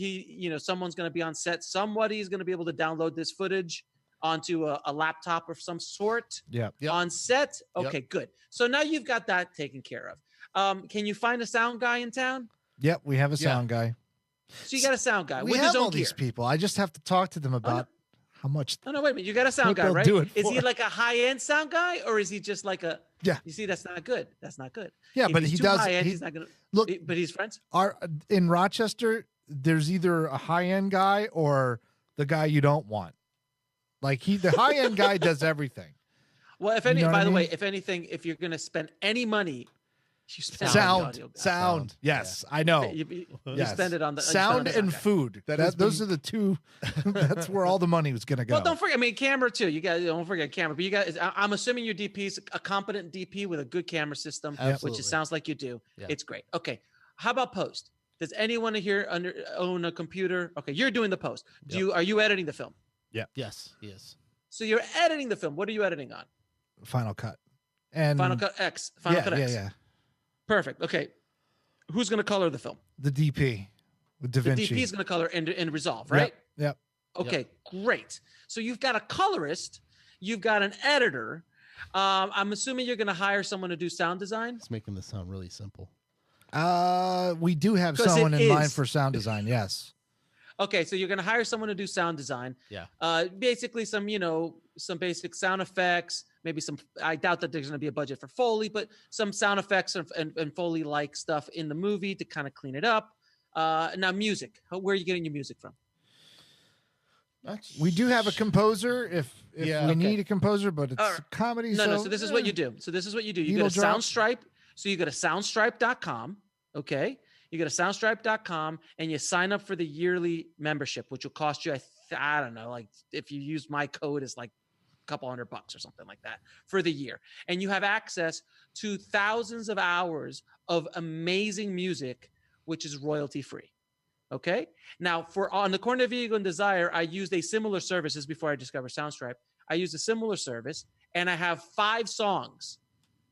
someone's going to be on set. Somebody is going to be able to download this footage onto a laptop of some sort. Yep. On set. Okay, good. So now you've got that taken care of. Can you find a sound guy in town? Yep, we have a sound guy. So you got a sound guy. We with have his own all these gear. people. I just have to talk to them about how much. No, wait a minute. You got a sound guy, they'll right? do it Is he for. like a high-end sound guy, or is he just like a? Yeah. You see, that's not good. That's not good. Yeah, If but he's he too does. high-end, he's not gonna look. But he's friends. In Rochester, there's either a high-end guy or the guy you don't want. Like the high-end guy does everything. Well, You know what by I the way, mean? if anything, if you're gonna spend any money, you spend on the Sound. audio guy. Sound. Yes, I know. You Yes. spend it on the sound sound and guy. food. Those are the two. That's where all the money was going to go. Well, don't forget. I mean, camera too. You guys don't forget camera. But you guys, I'm assuming your DP's a competent DP with a good camera system, Absolutely. which it sounds like you do. Yeah. It's great. Okay, how about post? Does anyone here own a computer? Okay, you're doing the post. Are you editing the film? Yes, he is. So you're editing the film. What are you editing on? Final Cut. And Final Cut X. Final Cut X. Yeah. Perfect. Okay. Who's going to color the film? The DP with Da The Vinci. DP is going to color and Resolve, right? Yep. Okay, great. So you've got a colorist, you've got an editor. I'm assuming you're going to hire someone to do sound design. It's making this sound really simple. We do have 'Cause someone it in mind is. for sound design. Yes. Okay, so you're going to hire someone to do sound design. Yeah. Basically some basic sound effects, maybe I doubt that there's going to be a budget for Foley, but some sound effects and Foley-like stuff in the movie to kind of clean it up. Now music, where are you getting your music from? We do have a composer if we need a composer, but it's All right. comedy. No, so this is what you do. You go to Soundstripe. So you go to soundstripe.com. Okay. You go to soundstripe.com and you sign up for the yearly membership, which will cost you, I don't know, like if you use my code, it's like a couple $100 or something like that for the year. And you have access to thousands of hours of amazing music, which is royalty free. Okay. Now on the Corner of Ego and Desire, I used a similar service. This is before I discovered Soundstripe. I used a similar service and I have 5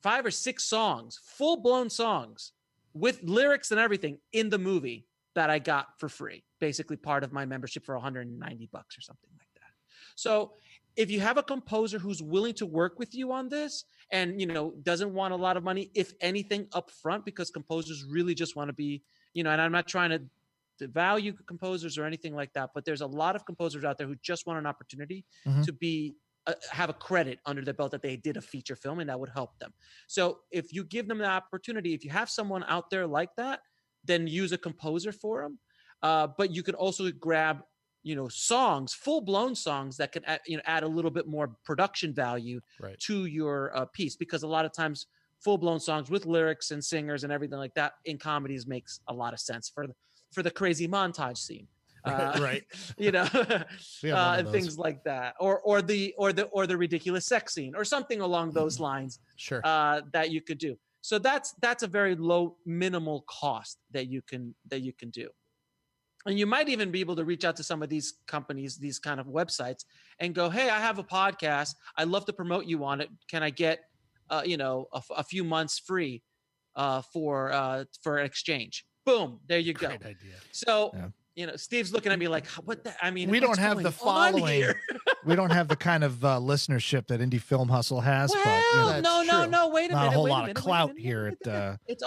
or 6 songs, full blown songs with lyrics and everything in the movie that I got for free, basically part of my membership for $190 or something like that. So if you have a composer who's willing to work with you on this and, doesn't want a lot of money, if anything up front, because composers really just want to be, and I'm not trying to value composers or anything like that, but there's a lot of composers out there who just want an opportunity to be have a credit under their belt that they did a feature film, and that would help them. So if you give them the opportunity, if you have someone out there like that, then use a composer for them. But you could also grab, songs, full blown songs that can add a little bit more production value to your piece, because a lot of times full blown songs with lyrics and singers and everything like that in comedies makes a lot of sense for the crazy montage scene. Right. And things like that, or the ridiculous sex scene or something along those lines. Sure. That you could do. So that's a very low minimal cost that you can do. And you might even be able to reach out to some of these companies, these kind of websites, and go, "Hey, I have a podcast. I'd love to promote you on it. Can I get, a few months free, for an exchange?" Boom, there you go. Great idea. So, Steve's looking at me like, "What the? I mean, We don't what's have going the on following. here?" We don't have the kind of listenership that Indie Film Hustle has. Well, but no. Wait a minute. not a whole wait lot minute, of wait a clout minute, here wait a at minute. It's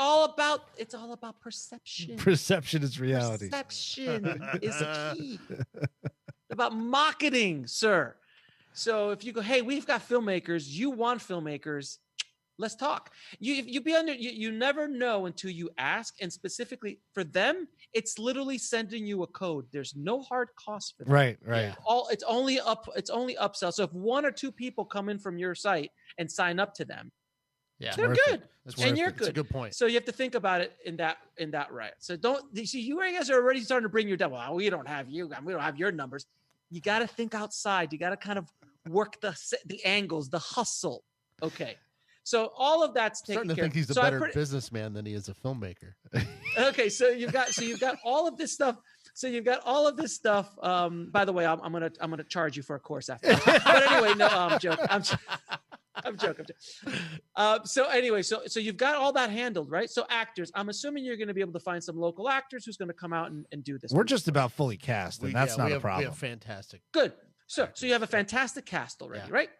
all about perception. Perception is reality. Perception is key. About marketing, sir. So if you go, "Hey, we've got filmmakers. You want filmmakers? Let's talk. You never know until you ask. And specifically for them, it's literally sending you a code. There's no hard cost for them. Right. It's only upsell. So if 1 or 2 people come in from your site and sign up to them, they're good. And you're good. That's a good point. So you have to think about it in that right. So you see, you guys are already starting to bring your demo. Well, we don't have you. We don't have your numbers. You got to think outside. You got to kind of work the angles, the hustle. Okay. So all of that's taken starting to care think he's a better businessman than he is a filmmaker. Okay, so you've got all of this stuff. So you've got all of this stuff. By the way, I'm gonna charge you for a course after. But anyway, no, I'm joking. I'm joking. So anyway, so you've got all that handled, right? So actors, I'm assuming you're going to be able to find some local actors who's going to come out and do this. We're just about fully cast, and that's not a problem. We have fantastic. Good. So you have a fantastic cast already, right?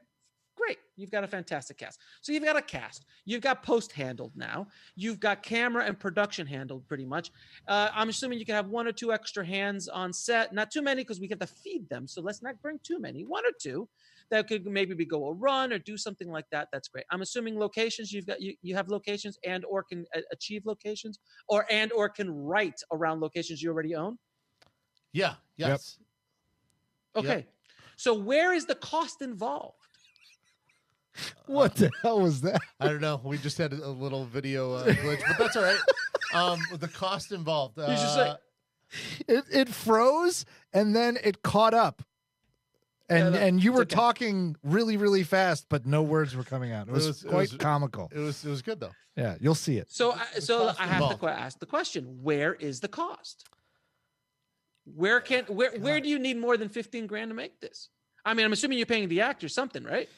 Great. You've got a fantastic cast. So you've got a cast. You've got post handled now. You've got camera and production handled pretty much. I'm assuming you can have 1 or 2 extra hands on set. Not too many because we have to feed them. So let's not bring too many. 1 or 2 that could maybe go a run or do something like that. That's great. I'm assuming locations. You have locations and or can achieve locations or can write around locations you already own. Yeah. Yes. Yep. Okay. Yep. So where is the cost involved? What the hell was that? I don't know. We just had a little video glitch, but that's all right. The cost involved. You just say it froze and then it caught up, and you were talking really, really fast, but no words were coming out. It was quite comical. It was good though. Yeah, you'll see it. So I have to ask the question: where is the cost? Where do you need more than $15,000 to make this? I mean, I'm assuming you're paying the actor something, right?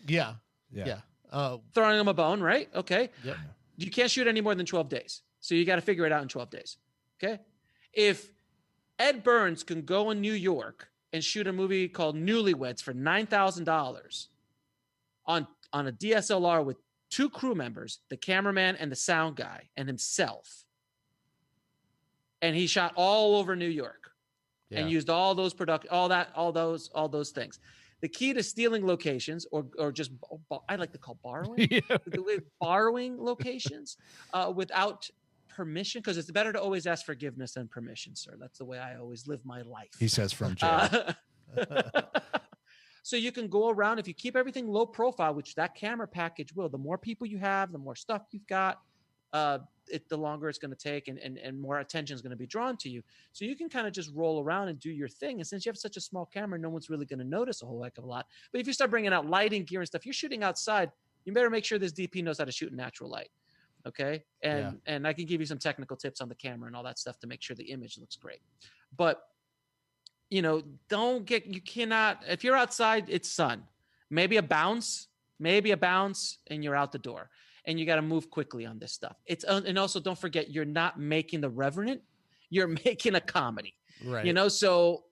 Yeah. Throwing them a bone, right? Okay. Yep. You can't shoot any more than 12 days. So you got to figure it out in 12 days. Okay. If Ed Burns can go in New York and shoot a movie called Newlyweds for $9,000 on a DSLR with 2 crew members, the cameraman and the sound guy and himself, and he shot all over New York and used all those all those things. The key to stealing locations or just I like to call borrowing, borrowing locations without permission, because it's better to always ask forgiveness than permission, sir. That's the way I always live my life. He says from jail. So you can go around, if you keep everything low profile, which that camera package will, the more people you have, the more stuff you've got, the longer it's going to take and more attention is going to be drawn to you. So you can kind of just roll around and do your thing. And since you have such a small camera, no one's really going to notice a whole heck of a lot. But if you start bringing out lighting gear and stuff, you're shooting outside, you better make sure this DP knows how to shoot in natural light. Okay. And I can give you some technical tips on the camera and all that stuff to make sure the image looks great. But, you cannot, if you're outside, it's sun, maybe a bounce, and you're out the door. And you got to move quickly on this stuff. And also don't forget, you're not making The Revenant, you're making a comedy, right? So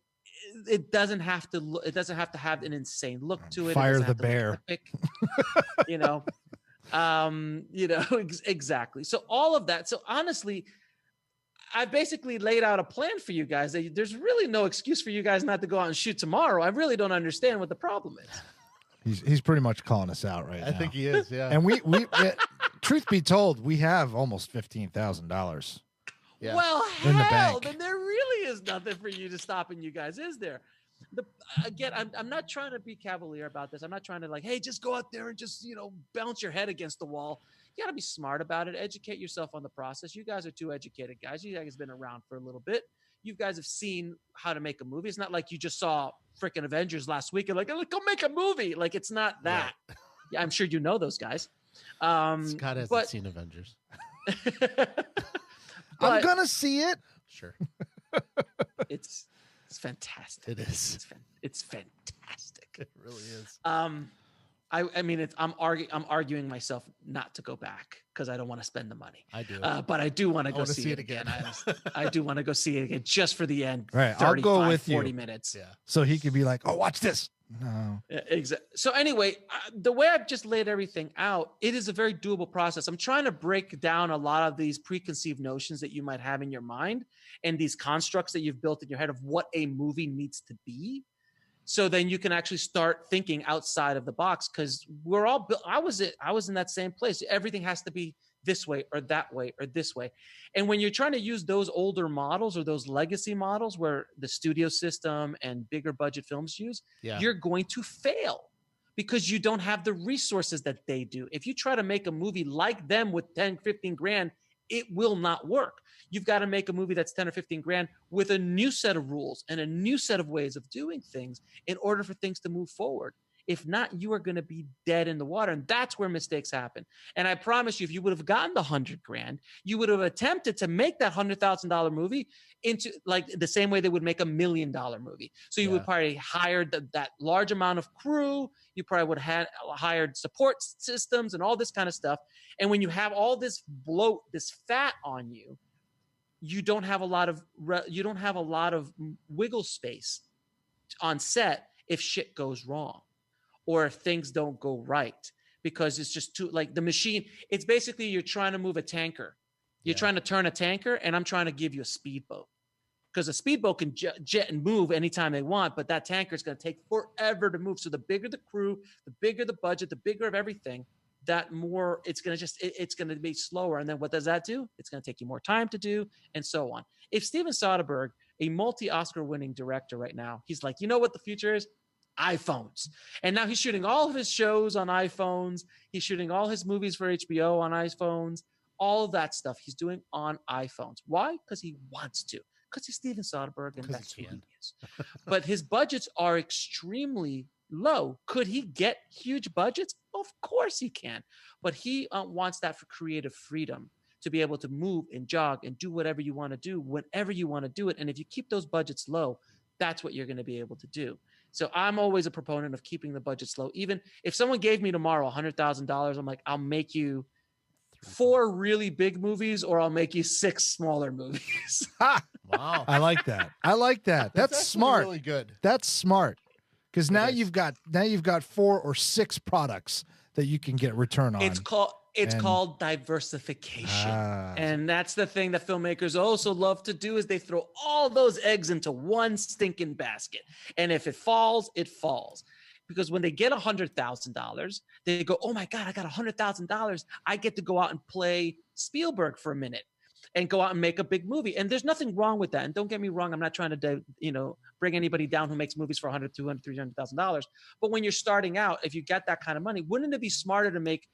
it doesn't have to have an insane look to it. Fire the bear, exactly. So all of that. So honestly, I basically laid out a plan for you guys. There's really no excuse for you guys not to go out and shoot tomorrow. I really don't understand what the problem is. He's pretty much calling us out right now. I think he is, yeah. And we truth be told, we have almost $15,000. Yeah. Well, in the hell, bank. then there really is nothing for you to stopping you guys, is there? Again, I'm not trying to be cavalier about this. I'm not trying to hey, just go out there and just, bounce your head against the wall. You got to be smart about it. Educate yourself on the process. You guys are 2 educated guys. You guys have been around for a little bit. You guys have seen how to make a movie. It's not like you just saw freaking Avengers last week and go make a movie. It's not that. Yeah, I'm sure you know those guys. Scott hasn't seen Avengers. I'm gonna see it. Sure. It's fantastic. It is. It's fantastic. It really is. I mean, I'm arguing myself not to go back because I don't want to spend the money. I do, but I do want to go see it again. I do want to go see it again just for the end. Right, I'll go with 40 minutes. Yeah. So he could be like, "Oh, watch this." No. Exactly. So anyway, the way I've just laid everything out, it is a very doable process. I'm trying to break down a lot of these preconceived notions that you might have in your mind and these constructs that you've built in your head of what a movie needs to be. So then you can actually start thinking outside of the box, because we're all I was in that same place. Everything has to be this way or that way or this way. And when you're trying to use those older models or those legacy models where the studio system and bigger budget films use, you're going to fail because you don't have the resources that they do. If you try to make a movie like them with 10, 15 grand, it will not work. You've got to make a movie that's 10 or 15 grand with a new set of rules and a new set of ways of doing things in order for things to move forward. If not, you are going to be dead in the water. And that's where mistakes happen. And I promise you, if you would have gotten the 100 grand, you would have attempted to make that $100,000 movie into like the same way they would make $1 million movie. So you would probably hire that large amount of crew. You probably would have hired support systems and all this kind of stuff. And when you have all this bloat, this fat on you, you don't have a lot of wiggle space on set if shit goes wrong or if things don't go right, because it's just too, like, the machine, it's basically you're trying to move a tanker. You're trying to turn a tanker, and I'm trying to give you a speedboat, because a speedboat can jet and move anytime they want, but that tanker is going to take forever to move. So the bigger the crew, the bigger the budget, the bigger of everything, that more it's going to be slower. And then what does that do? It's going to take you more time to do, and so on. If Steven Soderbergh, a multi-Oscar winning director right now, he's like, you know what the future is? iPhones. And now he's shooting all of his shows on iPhones. He's shooting all his movies for HBO on iPhones. All of that stuff he's doing on iPhones. Why? Because he wants to. Because he's Steven Soderbergh, and that's who he is. But his budgets are extremely low. Could he get huge budgets? Of course he can. But he wants that for creative freedom, to be able to move and jog and do whatever you want to do, whenever you want to do it. And if you keep those budgets low, that's what you're going to be able to do. So I'm always a proponent of keeping the budgets low. Even if someone gave me tomorrow $100,000, I'm like, I'll make you 4 really big movies, or I'll make you 6 smaller movies. Wow. I like that. That's smart. Really good. That's smart. Because now you've got 4 or 6 products that you can get return on. It's called diversification. And that's the thing that filmmakers also love to do, is they throw all those eggs into one stinking basket. And if it falls, it falls. Because when they get $100,000, they go, oh my God, I got $100,000. I get to go out and play Spielberg for a minute and go out and make a big movie. And there's nothing wrong with that. And don't get me wrong, I'm not trying to, bring anybody down who makes movies for $100,000, $200,000, $300,000. But when you're starting out, if you get that kind of money, wouldn't it be smarter to make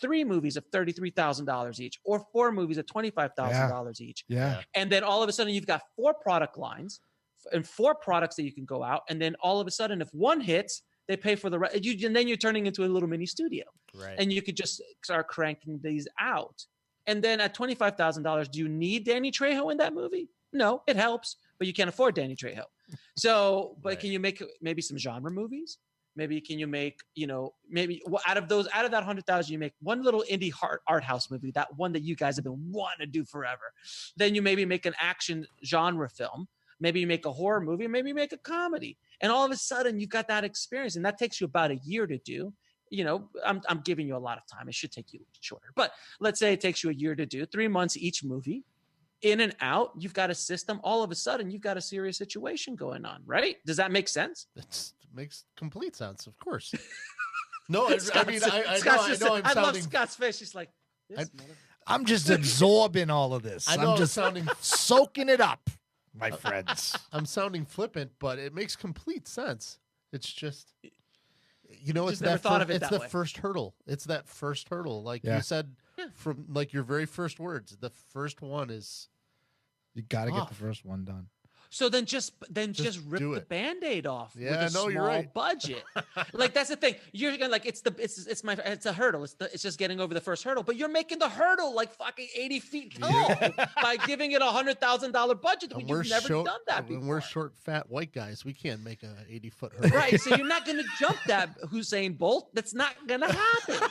3 movies of $33,000 each, or 4 movies of $25,000 each? Yeah. And then all of a sudden you've got 4 product lines and 4 products that you can go out. And then all of a sudden, if one hits, they pay for the rest. And then you're turning into a little mini studio. Right. And you could just start cranking these out. And then at $25,000, do you need Danny Trejo in that movie? No, it helps, but you can't afford Danny Trejo. So, but Can you make maybe some genre movies? Maybe can you make, maybe out of that 100,000, you make one little indie art house movie, that one that you guys have been wanting to do forever. Then you maybe make an action genre film. Maybe you make a horror movie. Maybe you make a comedy. And all of a sudden, you've got that experience. And that takes you about a year to do. I'm giving you a lot of time. It should take you shorter. But let's say it takes you a year to do, 3 months each movie. In and out, you've got a system. All of a sudden, you've got a serious situation going on, right? Does that make sense? It makes complete sense, of course. No, I love Scott's face. He's like, I'm just absorbing all of this. I'm just soaking it up, my friends. I'm sounding flippant, but it makes complete sense. It's just, it's the first hurdle. It's that first hurdle. Like you said, from like your very first words, the first one is, you got to get the first one done. So then just rip the Band-Aid off with a small budget. Like, that's the thing. You're gonna like, it's a hurdle. It's just getting over the first hurdle, but you're making the hurdle like fucking 80 feet tall by giving it $100,000 budget. You've never done that before. When we're short, fat white guys, we can't make a 80-foot hurdle. Right. So you're not gonna jump that Usain Bolt. That's not gonna happen.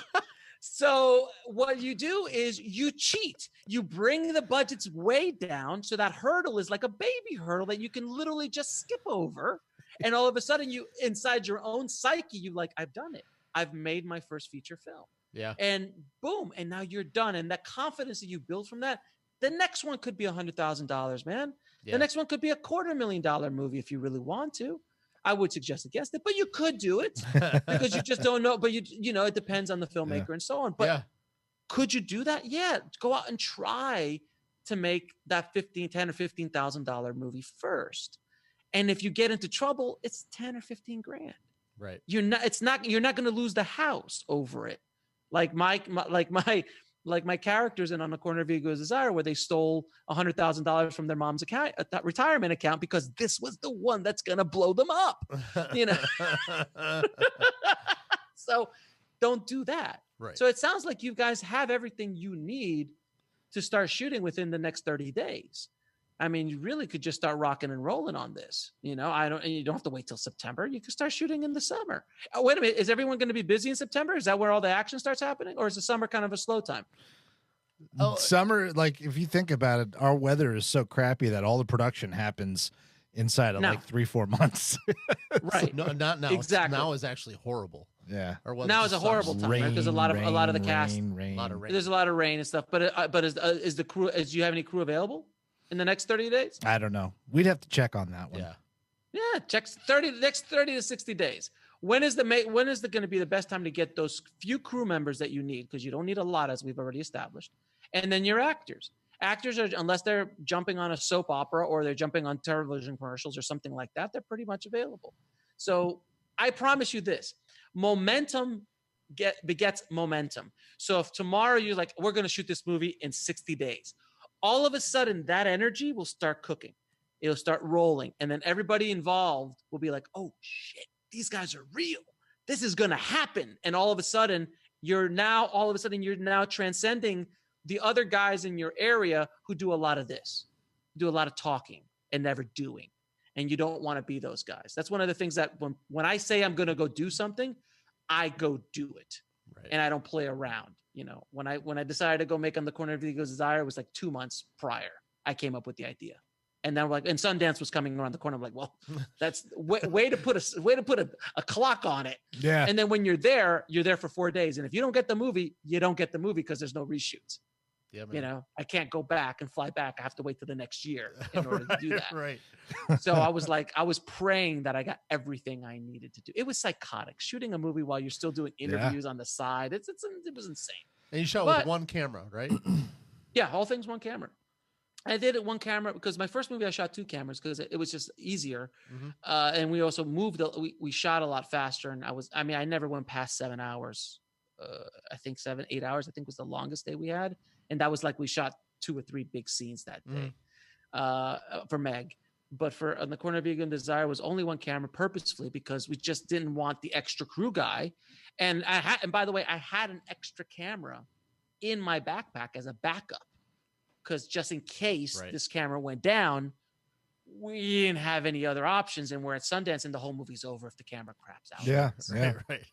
So what you do is you cheat. You bring the budgets way down, so that hurdle is like a baby hurdle that you can literally just skip over. And all of a sudden, you, inside your own psyche, you like, I've done it. I've made my first feature film. Yeah. And boom, and now you're done. And that confidence that you build from that, the next one could be $100,000, man. Yeah. The next one could be $250,000 movie if you really want to. I would suggest against it, but you could do it because you just don't know. But it depends on the filmmaker and so on. But could you do that? Yeah, go out and try to make that $10,000 or $15,000 movie first. And if you get into trouble, it's 10 or 15 grand. Right. You're not going to lose the house over it. Like my characters in On the Corner of Ego's Desire, where they stole $100,000 from their mom's account, retirement account, because this was the one that's going to blow them up, So don't do that. Right. So it sounds like you guys have everything you need to start shooting within the next 30 days. I mean, you really could just start rocking and rolling on this. You don't have to wait till September. You could start shooting in the summer. Oh, wait a minute. Is everyone going to be busy in September? Is that where all the action starts happening? Or is the summer kind of a slow time? Summer, like if you think about it, our weather is so crappy that all the production happens inside of like 3-4 months. Right. So, no, not now. Exactly. Now is actually horrible. Yeah. Now is a horrible time, right? There's a lot of the cast. Rain. A lot of rain. There's a lot of rain and stuff. But is the crew? Do you have any crew available in the next 30 days? I don't know. We'd have to check on that one. Yeah. Yeah, check next 30 to 60 days. When is going to be the best time to get those few crew members that you need? Because you don't need a lot, as we've already established. And then your actors. Actors are, unless they're jumping on a soap opera or they're jumping on television commercials or something like that, they're pretty much available. So I promise you this: momentum begets momentum. So if tomorrow you're like, we're going to shoot this movie in 60 days, all of a sudden that energy will start cooking. It'll start rolling. And then everybody involved will be like, oh shit, these guys are real. This is going to happen. And all of a sudden you're now transcending the other guys in your area who do a lot of this, do a lot of talking and never doing. And you don't want to be those guys. That's one of the things that when I say I'm going to go do something, I go do it. Right. And I don't play around. When I decided to go make On the Corner of Ego's Desire, it was like 2 months prior. I came up with the idea. And then and Sundance was coming around the corner. I'm like, well, that's way to put a clock on it. Yeah. And then when you're there for 4 days. And if you don't get the movie, you don't get the movie because there's no reshoots. Yeah, man. I can't go back and fly back. I have to wait till the next year in order to do that. Right. So I was praying that I got everything I needed to do. It was psychotic shooting a movie while you're still doing interviews on the side. It was insane. And you shot with one camera, right? Yeah, all things one camera. I did it one camera because my first movie I shot 2 cameras because it was just easier. Mm-hmm. And we also moved. We shot a lot faster, and I never went past 7 hours. I think 7-8 hours. I think was the longest day we had, and that was like we shot 2 or 3 big scenes that day for Meg. But for On the Corner of Ego and Desire was only one camera purposefully because we just didn't want the extra crew guy. And by the way, I had an extra camera in my backpack as a backup. Because just in case this camera went down, we didn't have any other options. And we're at Sundance and the whole movie's over if the camera craps out. Yeah. Right.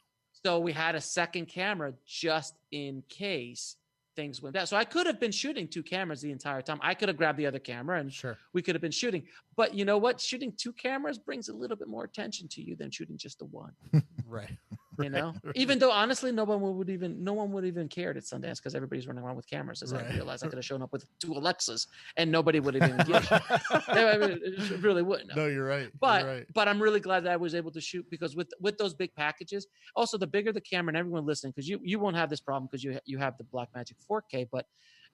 So we had a second camera just in case things went down. So I could have been shooting 2 cameras the entire time. I could have grabbed the other camera and we could have been shooting. But you know what? Shooting 2 cameras brings a little bit more attention to you than shooting just the one. Right. Even though honestly, no one would even cared at Sundance because everybody's running around with cameras. As I realized I could have shown up with 2 Alexas and nobody would have even given. It really wouldn't. No, you're right. But I'm really glad that I was able to shoot because with those big packages, also the bigger the camera, and everyone listening, because you won't have this problem because you have the Blackmagic 4K, but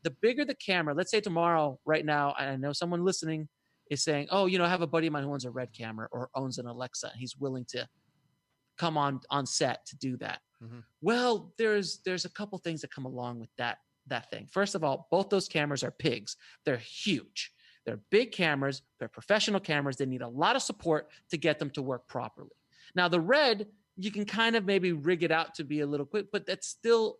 the bigger the camera, let's say tomorrow, right now, I know someone listening is saying, oh, I have a buddy of mine who owns a Red camera or owns an Alexa, and he's willing to come on set to do that. Mm-hmm. Well, there's a couple things that come along with that thing. First of all, both those cameras are pigs. They're huge. They're big cameras. They're professional cameras. They need a lot of support to get them to work properly. Now, the Red, you can kind of maybe rig it out to be a little quick, but that's still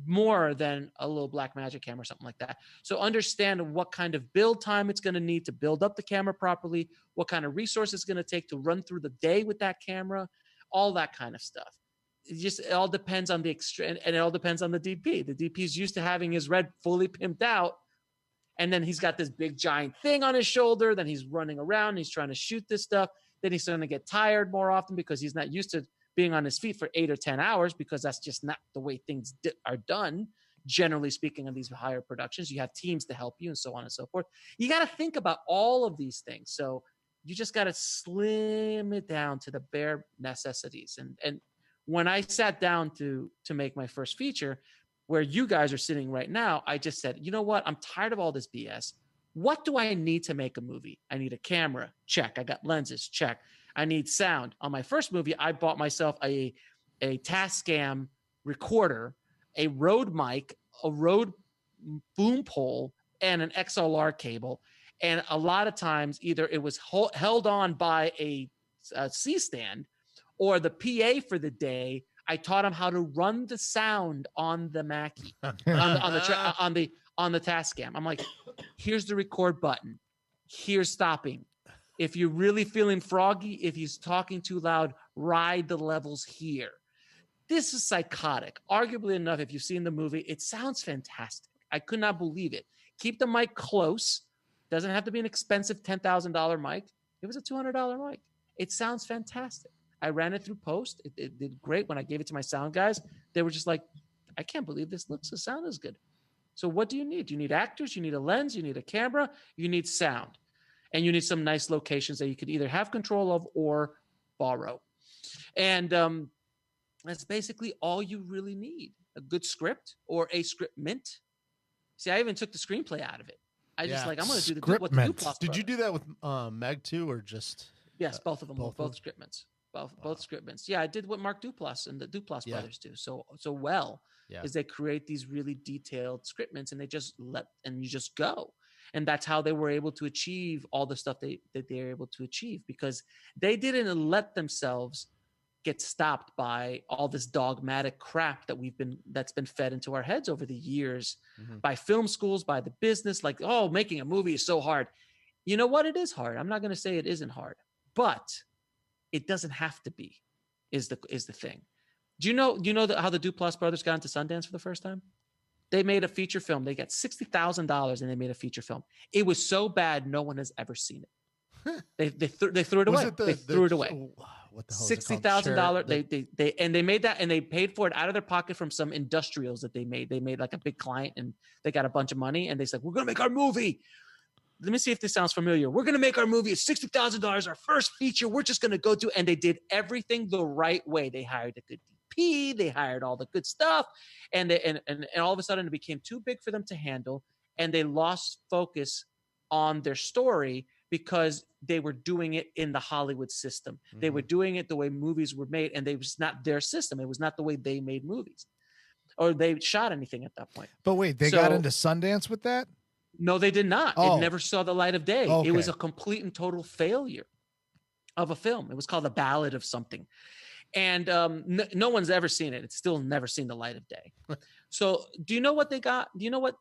more than a little Blackmagic camera or something like that. So understand what kind of build time it's going to need to build up the camera properly, what kind of resources it's going to take to run through the day with that camera, all that kind of stuff. It all depends on the extra, and it all depends on the DP. The DP is used to having his Red fully pimped out, and then he's got this big giant thing on his shoulder. Then he's running around. He's trying to shoot this stuff. Then he's going to get tired more often because he's not used to being on his feet for 8 or 10 hours because that's just not the way things are done. Generally speaking, on these higher productions, you have teams to help you and so on and so forth. You got to think about all of these things. So You just got to slim it down to the bare necessities. And when I sat down to make my first feature, where you guys are sitting right now, I just said, you know what? I'm tired of all this BS. What do I need to make a movie? I need a camera. Check. I got lenses. Check. I need sound. On my first movie, I bought myself a Tascam recorder, a Rode mic, a Rode boom pole, and an XLR cable. And a lot of times, either it was held on by a C-stand, or the PA for the day, I taught him how to run the sound on the Mackie, on the Tascam. I'm like, here's the record button. Here's stopping. If you're really feeling froggy, if he's talking too loud, ride the levels here. This is psychotic. Arguably enough, if you've seen the movie, it sounds fantastic. I could not believe it. Keep the mic close. Doesn't have to be an expensive $10,000 mic. It was a $200 mic. It sounds fantastic. I ran it through post. It did great. When I gave it to my sound guys, they were just like, I can't believe this looks, the sound is good. So what do you need? You need actors, you need a lens, you need a camera, you need sound, and you need some nice locations that you could either have control of or borrow. And that's basically all you really need. A good script or a script mint. See, I even took the screenplay out of it. I just I'm going to do what the Duplass. Did you do that with Meg too, or just? Yes, both of them. Both script mints. Both script mints. Yeah, I did what Mark Duplass and the Duplass brothers do so well. Is they create these really detailed script mints, and they just you just go. And that's how they were able to achieve all the stuff that they're able to achieve, because they didn't let themselves get stopped by all this dogmatic crap that's been fed into our heads over the years by film schools, by the business, like, oh, making a movie is so hard. You know what? It is hard. I'm not going to say it isn't hard, but it doesn't have to be, is the thing. Do you know how the Duplass brothers got into Sundance for the first time? They made a feature film. They got $60,000 and they made a feature film. It was so bad, no one has ever seen it. They threw it away. They threw it away. What the hell is it called? $60,000. They made that, and they paid for it out of their pocket from some industrials that they made. They made like a big client, and they got a bunch of money, and they said, "We're gonna make our movie." Let me see if this sounds familiar. We're gonna make our movie. It's $60,000, our first feature. We're just gonna go do, and they did everything the right way. They hired a good DP. They hired all the good stuff, and all of a sudden it became too big for them to handle, and they lost focus on their story, because they were doing it in the Hollywood system. They were doing it the way movies were made, and it was not their system. It was not the way they made movies, or they shot anything at that point. But wait, they got into Sundance with that? No, they did not. Oh. It never saw the light of day. Okay. It was a complete and total failure of a film. It was called The Ballad of Something. And no one's ever seen it. It's still never seen the light of day. So do you know what they got? Do you know what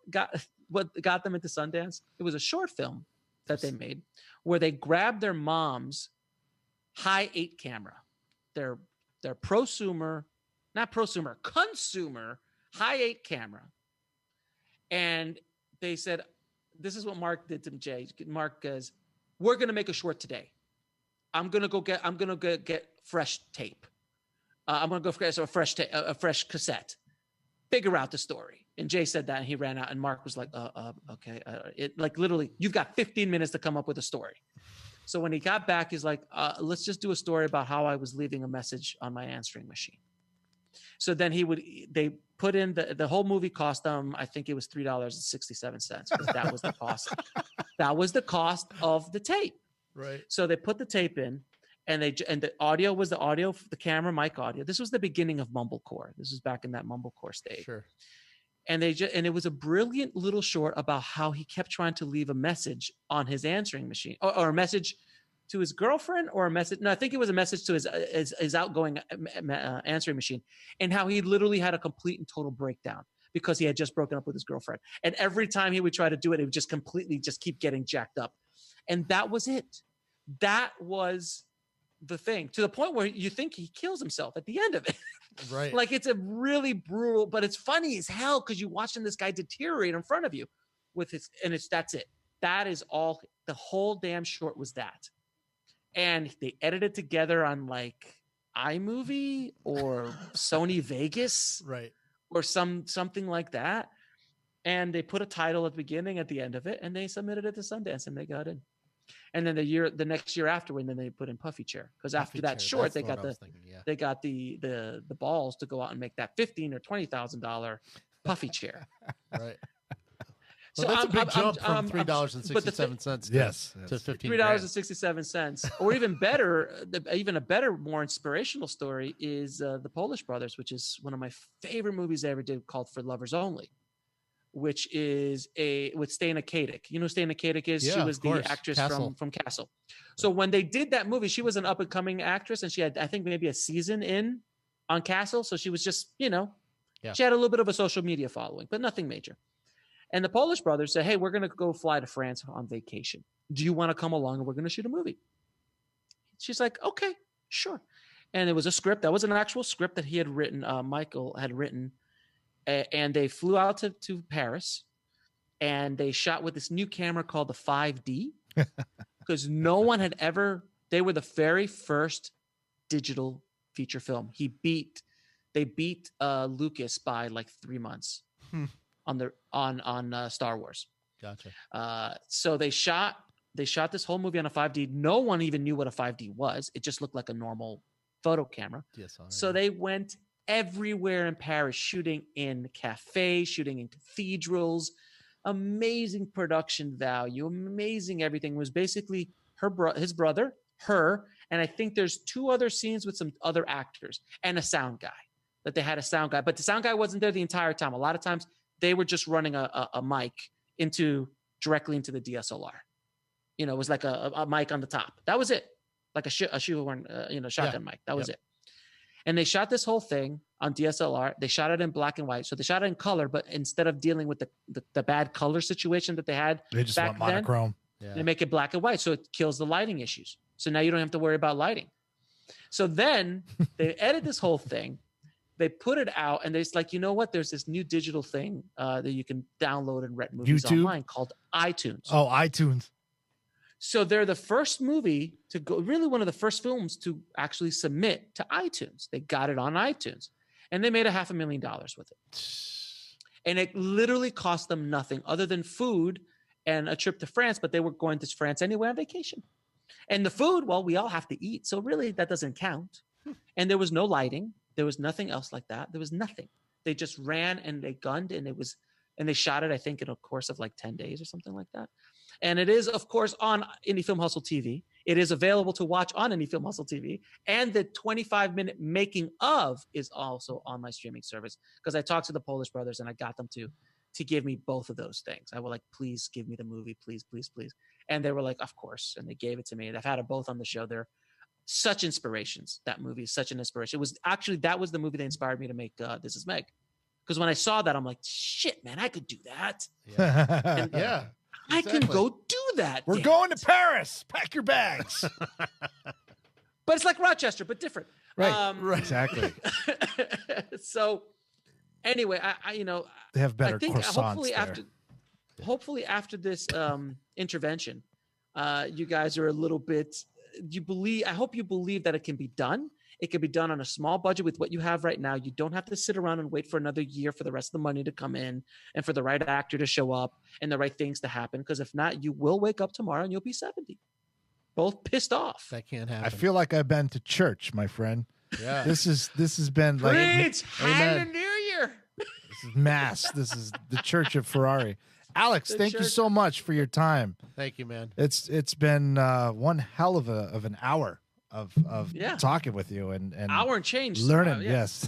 got them into Sundance? It was a short film that they made where they grabbed their mom's high 8 camera, their consumer high 8 camera. And they said, this is what Mark did to Jay. Mark goes, we're going to make a short today. I'm going to go get fresh tape. I'm going to go get a fresh cassette. Figure out the story. And Jay said that, and he ran out, and Mark was like, okay. It like literally, you've got 15 minutes to come up with a story. So when he got back, he's like, let's just do a story about how I was leaving a message on my answering machine. So then they put in the whole movie cost them, I think it was $3.67, because that was the cost. That was the cost of the tape. Right. So they put the tape in, and the audio was the camera, mic audio. This was the beginning of mumblecore. This was back in that mumblecore stage. Sure. And it was a brilliant little short about how he kept trying to leave a message on his answering machine, or a message to his girlfriend, or a message. No, I think it was a message to his outgoing answering machine, and how he literally had a complete and total breakdown because he had just broken up with his girlfriend. And every time he would try to do it, it would just completely just keep getting jacked up. And that was it. That was the thing, to the point where you think he kills himself at the end of it. Right. Like, it's a really brutal, but it's funny as hell, because you're watching this guy deteriorate in front of you that's it. That is all. The whole damn short was that. And they edited together on like iMovie or Sony Vegas, right, or something like that. And they put a title at the beginning, at the end of it, and they submitted it to Sundance, and they got in. And then the next year after, and then they put in Puffy Chair, because after that short, they got the balls to go out and make that $15,000 or $20,000 Puffy Chair. Right. So that's a big jump from $3.67 to $3.67. Or even better, even a better, more inspirational story is the Polish Brothers, which is one of my favorite movies I ever did, called For Lovers Only, which is with Stana Katic. You know who Stana Katic is? Yeah, she was the actress from Castle. So when they did that movie, she was an up and coming actress, and she had, I think, maybe a season in on Castle. So she was just, she had a little bit of a social media following, but nothing major. And the Polish Brothers said, hey, we're going to go fly to France on vacation. Do you want to come along and we're going to shoot a movie? She's like, okay, sure. And it was a script. That was an actual script that he had written, Michael had written. And they flew out to Paris, and they shot with this new camera called the 5D, because no one had ever, they were the very first digital feature film. They beat Lucas by like 3 months. on Star Wars. Gotcha. So they shot this whole movie on a 5D. No one even knew what a 5D was. It just looked like a normal photo camera. So they went everywhere in Paris, shooting in cafes, shooting in cathedrals. Amazing production value, amazing everything. It was basically his brother, her, and I think there's 2 other scenes with some other actors and a sound guy. That they had a sound guy, but the sound guy wasn't there the entire time. A lot of times they were just running a mic directly into the DSLR. It was like a mic on the top. That was it, like a shoehorn, shotgun mic. That was it. And they shot this whole thing on DSLR. They shot it in black and white. So they shot it in color, but instead of dealing with the bad color situation that they had, they just went monochrome. They make it black and white, so it kills the lighting issues. So now you don't have to worry about lighting. So then they edit this whole thing. They put it out, and they're like, you know what? There's this new digital thing that you can download and rent movies online called iTunes. Oh, iTunes. So they're the first movie to go, really one of the first films to actually submit to iTunes. They got it on iTunes, and they made $500,000 with it. And it literally cost them nothing other than food and a trip to France, but they were going to France anyway on vacation. And the food, well, we all have to eat. So really that doesn't count. And there was no lighting. There was nothing else like that. There was nothing. They just ran and they gunned, and they shot it, I think, in a course of like 10 days or something like that. And it is, of course, on Indie Film Hustle TV. It is available to watch on Indie Film Hustle TV. And the 25-minute making of is also on my streaming service, because I talked to the Polish Brothers and I got them to give me both of those things. I was like, please give me the movie, please, please, please. And they were like, of course. And they gave it to me. And I've had it both on the show. They're such inspirations. That movie is such an inspiration. That was the movie that inspired me to make This Is Meg. Because when I saw that, I'm like, shit, man, I could do that. Yeah. Yeah. I can go do that. We're going to Paris. Pack your bags. But it's like Rochester, but different. Right. Exactly. So anyway, I they have better croissants hopefully after this intervention, you guys are a little bit, I hope you believe that it can be done. It can be done on a small budget with what you have right now. You don't have to sit around and wait for another year for the rest of the money to come in and for the right actor to show up and the right things to happen. Because if not, you will wake up tomorrow and you'll be 70. Both pissed off. That can't happen. I feel like I've been to church, my friend. Yeah. This has been like Hallelujah. This is mass. This is the Church of Ferrari. Alex, thank you so much for your time. Thank you, man. It's been one hell of an hour of talking with you and hour and change learning. Yes.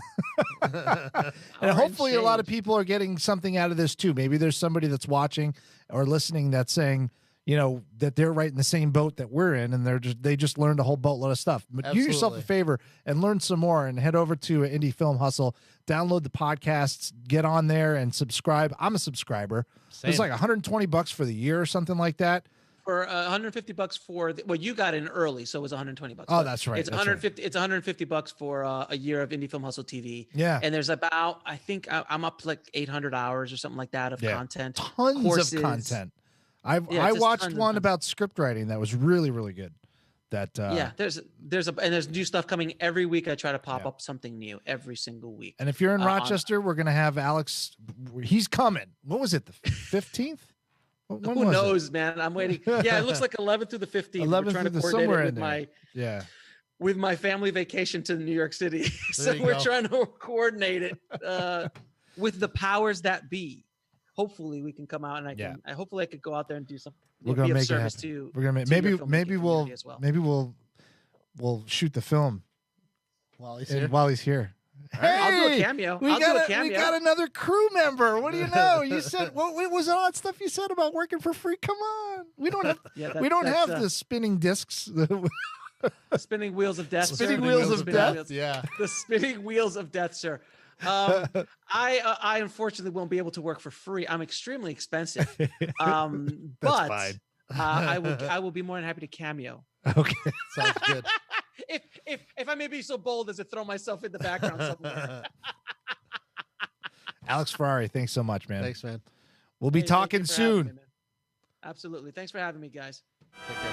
And hopefully a lot of people are getting something out of this too. Maybe there's somebody that's watching or listening that's saying, that they're right in the same boat that we're in, and they just learned a whole boatload of stuff. But do yourself a favor and learn some more, and head over to Indie Film Hustle, download the podcasts, get on there and subscribe. I'm a subscriber. Same. It's like $120 for the year or something like that. For $150 for you got in early, so it was $120. Oh, that's right. It's $150. Right. It's $150 for a year of Indie Film Hustle TV. Yeah, and there's about, I think I'm up to like 800 hours or something like that of content. Tons of content. I watched one about script writing that was really, really good. There's new stuff coming every week. I try to pop up something new every single week. And if you're in Rochester, we're gonna have Alex. He's coming. What was it? The 15th? When Who was it? knows, man? I'm waiting. Yeah, it looks like 11th through the 15th. 11th We're trying to through the coordinate somewhere it in with there. my Yeah. with my family vacation to New York City. So you we're go. trying to coordinate it with the powers that be. Hopefully we can come out and hopefully I could go out there and do something. We're gonna be of make it service happen. to We're gonna to your maybe filmmaking community we'll shoot the film While he's here. while he's here. I'll do a Hey, cameo. We I'll do a cameo. We got another crew member. What do you know? You said what was all that stuff you said about working for free? Come on, we don't have we don't have the spinning discs. Spinning wheels of death. Spinning sir. wheels of Spinning death? wheels. Yeah. The spinning wheels of death, sir. I unfortunately won't be able to work for free. I'm extremely expensive. But fine. I will be more than happy to cameo. Okay. Sounds good. If I may be so bold as to throw myself in the background somewhere. Alex Ferrari, thanks so much, man. Thanks, man. We'll be Hey, thank talking you for having soon. me, man. Absolutely. Thanks for having me, guys. Take care.